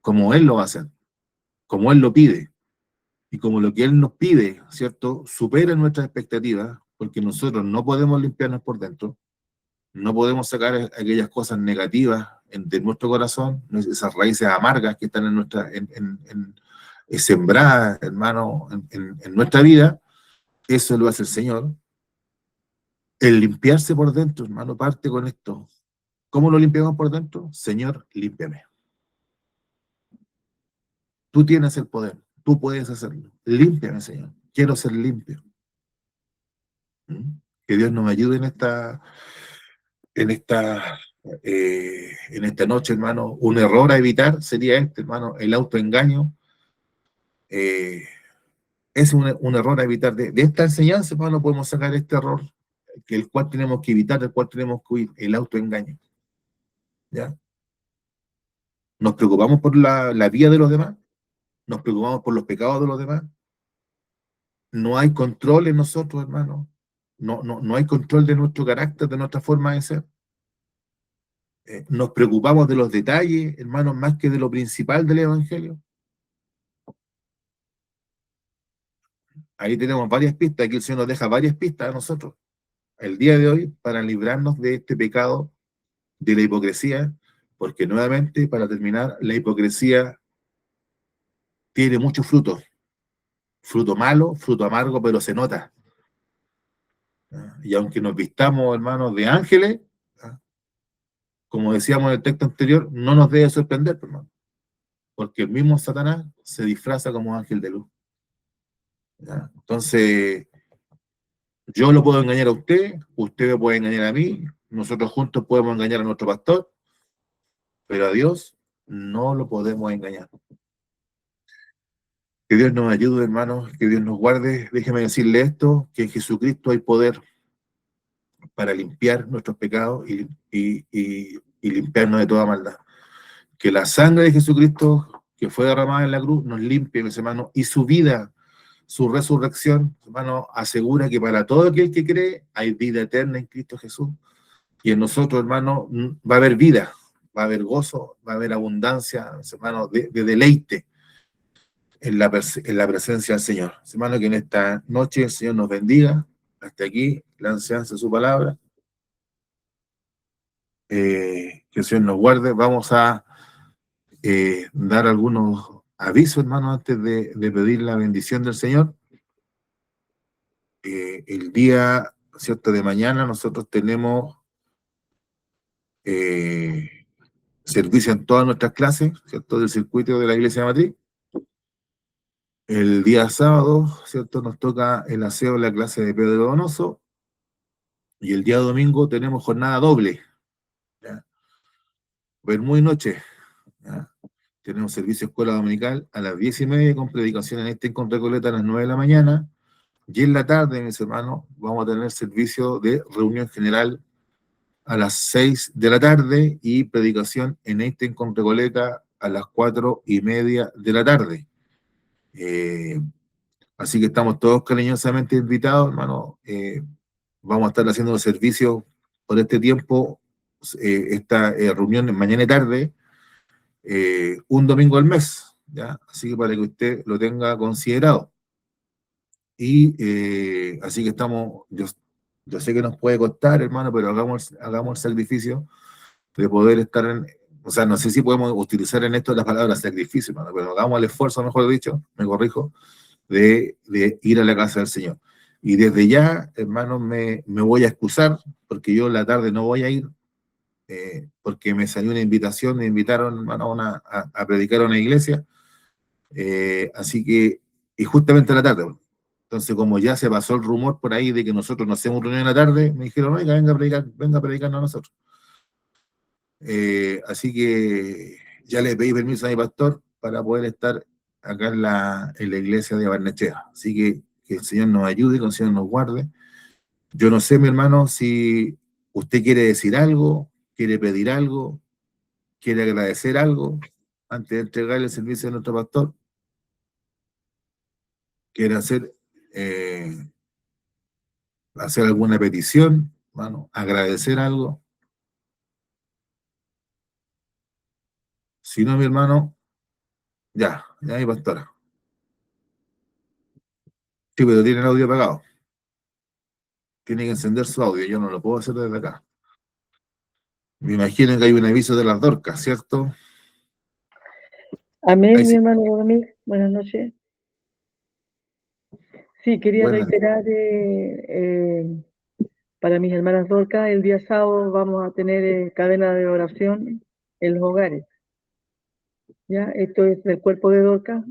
A: como Él lo va a hacer, como Él lo pide. Y como lo que Él nos pide, ¿cierto?, supera nuestras expectativas, porque nosotros no podemos limpiarnos por dentro, no podemos sacar aquellas cosas negativas de nuestro corazón, esas raíces amargas que están sembradas, hermano, en nuestra vida. Eso lo hace el Señor. El limpiarse por dentro, hermano, parte con esto. ¿Cómo lo limpiamos por dentro? Señor, límpiame. Tú tienes el poder, tú puedes hacerlo. Límpiame, Señor. Quiero ser limpio. ¿Mm? Que Dios nos ayude en esta, en esta noche, hermano. Un error a evitar sería este, hermano, el autoengaño. Es un error a evitar. De esta enseñanza, hermano, podemos sacar este error, que el cual tenemos que evitar, el cual tenemos que huir, el autoengaño. ¿Ya? Nos preocupamos por la vida de los demás, nos preocupamos por los pecados de los demás. No hay control en nosotros, hermano. No hay control de nuestro carácter, de nuestra forma de ser. Nos preocupamos de los detalles, hermanos, más que de lo principal del Evangelio. Ahí tenemos varias pistas, aquí el Señor nos deja varias pistas a nosotros, el día de hoy, para librarnos de este pecado, de la hipocresía, porque nuevamente, para terminar, la hipocresía tiene muchos frutos, fruto malo, fruto amargo, pero se nota. Y aunque nos vistamos, hermanos, de ángeles, como decíamos en el texto anterior, no nos debe sorprender, hermano, porque el mismo Satanás se disfraza como ángel de luz. ¿Ya? Entonces, yo lo puedo engañar a usted me puede engañar a mí, nosotros juntos podemos engañar a nuestro pastor, pero a Dios no lo podemos engañar. Que Dios nos ayude, hermanos, que Dios nos guarde. Déjeme decirle esto, que en Jesucristo hay poder para limpiar nuestros pecados y limpiarnos de toda maldad. Que la sangre de Jesucristo, que fue derramada en la cruz, nos limpie, mis hermanos, y su vida, su resurrección, hermano, asegura que para todo aquel que cree hay vida eterna en Cristo Jesús. Y en nosotros, hermano, va a haber vida, va a haber gozo, va a haber abundancia, hermano, de deleite. en la presencia del Señor. Hermano, que en esta noche el Señor nos bendiga. Hasta aquí la enseñanza de su palabra. Que el Señor nos guarde. Vamos a dar algunos avisos, hermano, antes de pedir la bendición del Señor. El día, ¿cierto?, de mañana nosotros tenemos servicio en todas nuestras clases, ¿cierto?, del circuito de la Iglesia Matriz. El día sábado, ¿cierto?, nos toca el aseo de la clase de Pedro Donoso. Y el día domingo tenemos jornada doble, ¿ya? Ver muy noche, ¿ya? Tenemos servicio escuela dominical a las 10:30 con predicación en este con Recoleta a las 9 de la mañana. Y en la tarde, mis hermanos, vamos a tener servicio de reunión general a las 6 de la tarde y predicación en Einstein con Recoleta a las 4:30 de la tarde. Así que estamos todos cariñosamente invitados, hermano. Vamos a estar haciendo los servicios por este tiempo, esta reunión mañana y tarde, un domingo al mes, ¿ya? Así que para que usted lo tenga considerado. Y así que estamos, yo sé que nos puede costar, hermano, pero hagamos el sacrificio de poder estar o sea, no sé si podemos utilizar en esto la palabra sacrificio, hermano, pero hagamos el esfuerzo, mejor dicho, me corrijo, de ir a la casa del Señor. Y desde ya, hermano, me voy a excusar, porque yo en la tarde no voy a ir, porque me salió una invitación, me invitaron, hermano, a predicar a una iglesia, así que, y justamente en la tarde, bueno. Entonces, como ya se pasó el rumor por ahí de que nosotros nos hacemos reunión en la tarde, me dijeron, oiga, venga a predicarnos a nosotros. Así que ya le pedí permiso a mi pastor para poder estar acá en la iglesia de Barnechea. Así que el Señor nos ayude, que el Señor nos guarde. Yo no sé, mi hermano, si usted quiere decir algo, quiere pedir algo, quiere agradecer algo antes de entregarle el servicio a nuestro pastor, quiere hacer alguna petición, hermano, agradecer algo. Si no, mi hermano, ya mi pastora. Sí, pero tiene el audio apagado. Tiene que encender su audio, yo no lo puedo hacer desde acá. Me imagino que hay un aviso de las Dorcas, ¿cierto?
B: Amén,
A: Ahí
B: mi
A: sí.
B: hermano Boromir. Buenas noches. Sí, quería reiterar para mis hermanas Dorcas, el día sábado vamos a tener cadena de oración en los hogares. ¿Ya? Esto es el cuerpo de Dorcas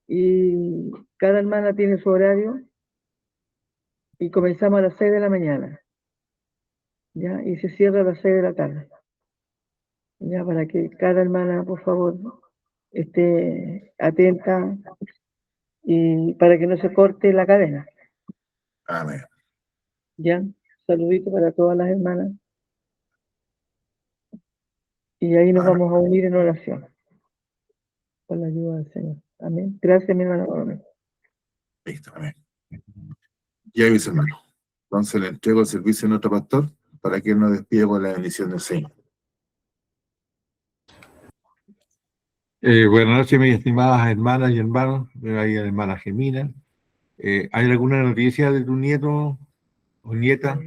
B: y cada hermana tiene su horario y comenzamos a las 6 de la mañana. ¿Ya? Y se cierra a las 6 de la tarde. ¿Ya? Para que cada hermana, por favor, esté atenta y para que no se corte la cadena.
A: Amén.
B: ¿Ya? Saludito para todas las hermanas. Y ahí nos vamos a unir en oración. Con la ayuda del Señor. Amén. Gracias, mi hermano. Amén.
A: Listo, amén. Ya, mis hermanos. Entonces le entrego el servicio a nuestro pastor para que él nos despida con la bendición del Señor.
C: Buenas noches, mis estimadas hermanas y hermanos. Veo ahí a la hermana Gemina. ¿Hay alguna noticia de tu nieto o nieta?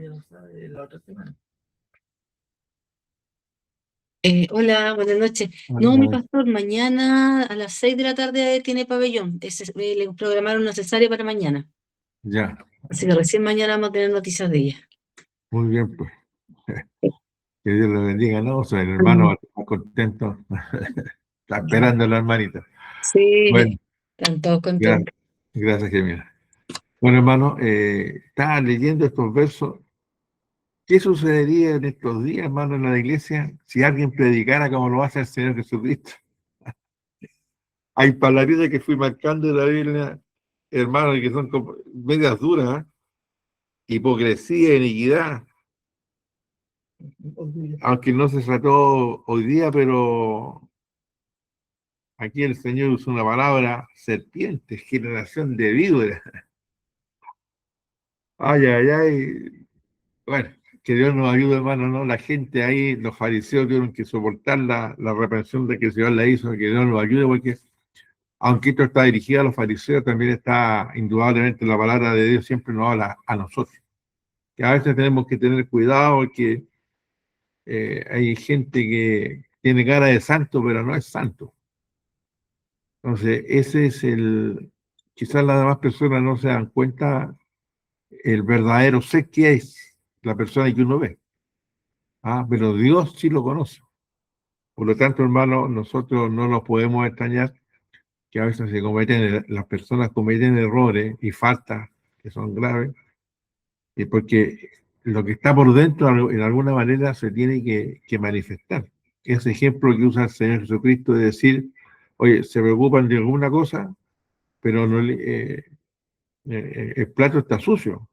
D: Hola, buenas noches. No, mi pastor, mañana a las 6 de la tarde tiene pabellón. Le programaron una cesárea para mañana.
C: Ya,
D: Así que recién mañana vamos a tener noticias de ella.
C: muy bien, pues. Que Dios lo bendiga, ¿no? O sea, el hermano va a estar contento. Está esperando a la hermanita.
D: Sí,
C: Bueno,
D: están todos contentos.
C: gracias, Gemina. Bueno, hermano, estaba leyendo estos versos. ¿Qué sucedería en estos días, hermano, en la iglesia si alguien predicara como lo hace el Señor Jesucristo? Hay palabritas que fui marcando de la Biblia, hermano, que son medias duras, ¿eh? Hipocresía, iniquidad, aunque no se trató hoy día, pero aquí el Señor usó una palabra, serpiente, generación de víboras. Ay, ay, ay. Bueno, que Dios nos ayude, hermano, ¿no? La gente ahí, los fariseos tuvieron que soportar la reprensión de que el Señor la hizo, que Dios nos ayude, porque aunque esto está dirigido a los fariseos, también está indudablemente la palabra de Dios siempre nos habla a nosotros. Que a veces tenemos que tener cuidado porque hay gente que tiene cara de santo, pero no es santo. Entonces, ese es quizás las demás personas no se dan cuenta el verdadero ser que es la persona que uno ve. Pero Dios sí lo conoce. Por lo tanto, hermano, nosotros no nos podemos extrañar que a veces las personas cometen errores y faltas que son graves, y porque lo que está por dentro, en alguna manera, se tiene que manifestar. Ese ejemplo que usa el Señor Jesucristo de decir, oye, se preocupan de alguna cosa, pero no, el plato está sucio.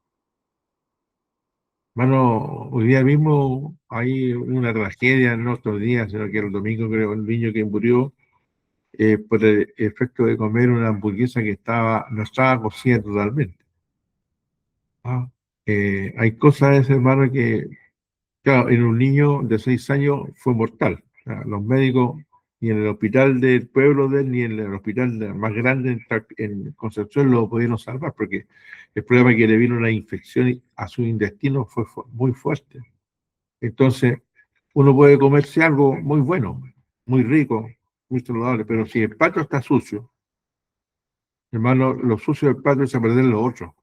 C: Hermano, hoy día mismo hay una tragedia, no estos días, sino que el domingo creo, el niño que murió por el efecto de comer una hamburguesa que no estaba cocida totalmente. Hay cosas, hermano, que, claro, en un niño de 6 años fue mortal. Los médicos, ni en el hospital del pueblo de él, ni en el hospital más grande en Concepción lo pudieron salvar, porque el problema es que le vino una infección a su intestino fue muy fuerte. Entonces, uno puede comerse algo muy bueno, muy rico, muy saludable, pero si el plato está sucio, hermano, lo sucio del plato es a perder lo otro.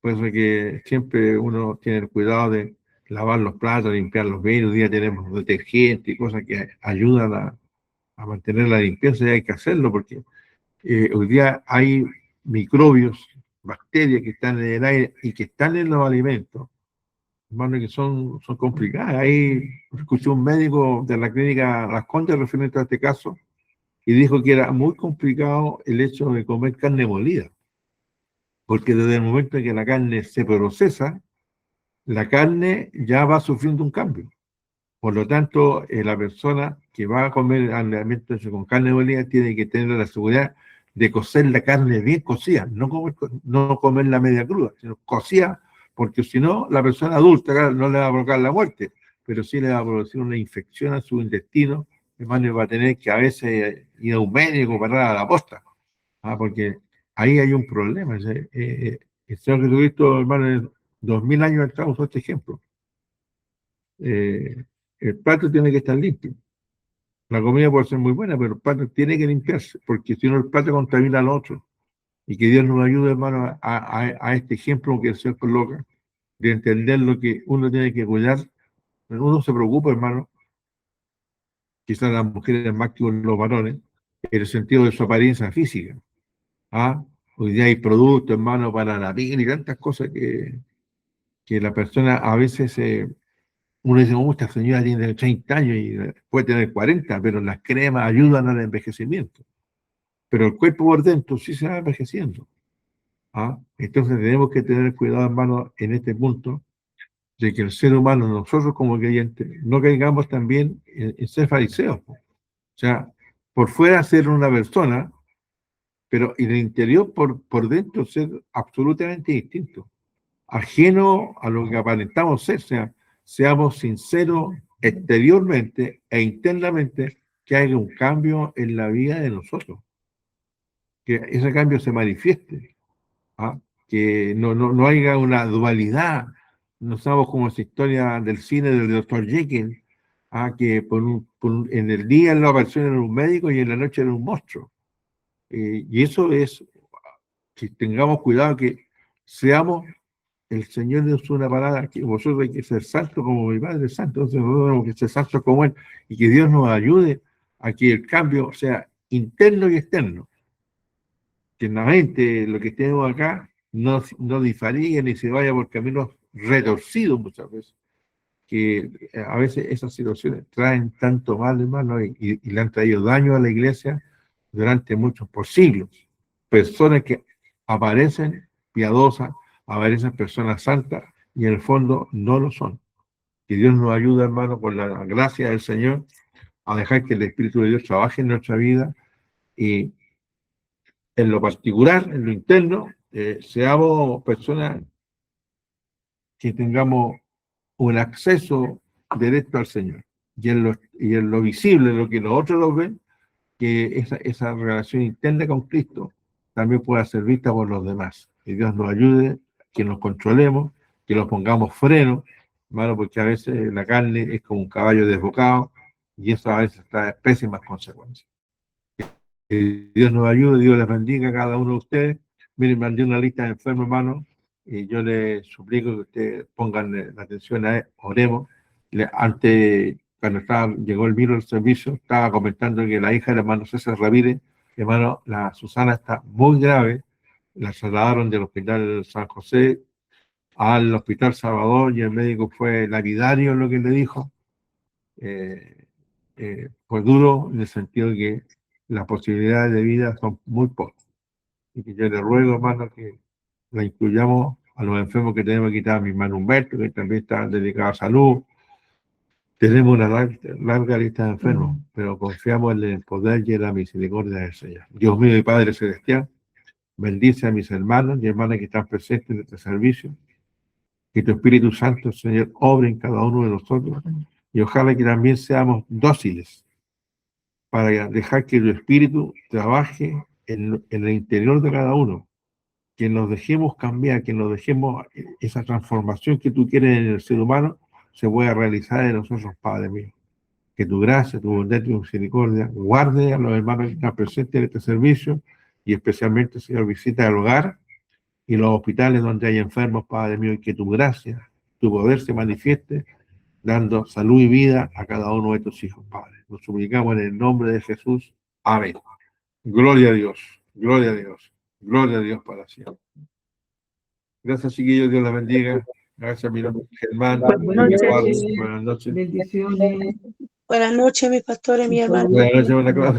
C: Por eso que siempre uno tiene el cuidado de lavar los platos, limpiar los vidrios. Hoy día tenemos detergente y cosas que ayudan a mantener la limpieza, y hay que hacerlo porque hoy día hay microbios, bacterias que están en el aire y que están en los alimentos, hermano, que son complicadas. Ahí escuché un médico de la clínica Las Condes referente a este caso y dijo que era muy complicado el hecho de comer carne molida, porque desde el momento en que la carne se procesa, la carne ya va sufriendo un cambio. Por lo tanto, la persona que va a comer alimentos con carne molida tiene que tener la seguridad de cocer la carne bien cocida, no comer la media cruda, sino cocida, porque si no, la persona adulta no le va a provocar la muerte, pero sí le va a producir una infección a su intestino, hermano, y va a tener que a veces ir a un médico para a la posta, porque ahí hay un problema. El Señor Jesucristo, hermano, en 2000 años atrás usó este ejemplo. El plato tiene que estar limpio. La comida puede ser muy buena, pero el plato tiene que limpiarse, porque si no el plato contamina al otro. Y que Dios nos ayude, hermano, a este ejemplo que el Señor coloca, de entender lo que uno tiene que cuidar. Uno se preocupa, hermano, quizás las mujeres más que los varones, en el sentido de su apariencia física. Hoy día hay productos, hermano, para la piel y tantas cosas que la persona a veces... uno dice, esta señora tiene 30 años y puede tener 40, pero las cremas ayudan al envejecimiento. Pero el cuerpo por dentro sí se va envejeciendo. Entonces tenemos que tener cuidado, hermano, en este punto, de que el ser humano, nosotros como creyentes, no caigamos también en ser fariseos. O sea, por fuera ser una persona, pero en el interior, por dentro, ser absolutamente distinto, ajeno a lo que aparentamos ser. O sea, seamos sinceros exteriormente e internamente, que haya un cambio en la vida de nosotros, que ese cambio se manifieste, que no haya una dualidad. No somos como esa historia del cine del Dr. Jekyll, que en el día la aparición era un médico y en la noche era un monstruo. Y eso es que tengamos cuidado, que seamos, el Señor nos hizo una palabra, que vosotros hay que ser santos como mi Padre es santo, entonces nosotros tenemos que ser santos como Él, y que Dios nos ayude a que el cambio sea interno y externo, que en la mente lo que tenemos acá no difaría ni se vaya por caminos retorcidos muchas veces, que a veces esas situaciones traen tanto mal, hermano, y le han traído daño a la iglesia durante por siglos. Personas que aparecen piadosas, aparecen personas santas, y en el fondo no lo son. Que Dios nos ayude, hermano, por la gracia del Señor, a dejar que el Espíritu de Dios trabaje en nuestra vida, y en lo particular, en lo interno, seamos personas que tengamos un acceso directo al Señor. Y en lo visible, lo que los otros los ven, que esa relación interna con Cristo también pueda ser vista por los demás. Que Dios nos ayude, que nos controlemos, que nos pongamos freno, hermano, porque a veces la carne es como un caballo desbocado y eso a veces trae pésimas consecuencias. Que Dios nos ayude, Dios les bendiga a cada uno de ustedes. Miren, mandé una lista de enfermos, hermano, y yo les suplico que ustedes pongan la atención a él, oremos. Antes, cuando llegó el virus al servicio, estaba comentando que la hija del hermano César Ramírez, hermano, la Susana está muy grave, la trasladaron del hospital San José al hospital Salvador y el médico fue lapidario en lo que le dijo. Fue duro en el sentido de que las posibilidades de vida son muy pocas. Y que yo le ruego, hermano, que la incluyamos a los enfermos que tenemos aquí. Está mi hermano Humberto, que también está dedicado a salud. Tenemos una larga lista de enfermos, pero confiamos en el poder y en la misericordia del Señor. Dios mío y Padre Celestial, bendice a mis hermanos y hermanas que están presentes en este servicio. Que tu Espíritu Santo, Señor, obre en cada uno de nosotros. Y ojalá que también seamos dóciles para dejar que tu Espíritu trabaje en el interior de cada uno. Que nos dejemos cambiar, que nos dejemos esa transformación que tú quieres en el ser humano se pueda realizar en nosotros, Padre mío. Que tu gracia, tu bondad y tu misericordia guarde a los hermanos que están presentes en este servicio y especialmente, Señor, visita el hogar y los hospitales donde hay enfermos, Padre mío, y que tu gracia, tu poder se manifieste dando salud y vida a cada uno de tus hijos, Padre. Nos suplicamos en el nombre de Jesús. Amén. Gloria a Dios, gloria a Dios, gloria a Dios para siempre. Gracias, chiquillos, Dios les bendiga. Gracias, mi nombre es Germán.
B: Buenas noches.
C: Buenas noches.
B: Bendiciones.
E: Buenas noches, mis pastores, mi hermano.
C: Buenas noches, buenas noches.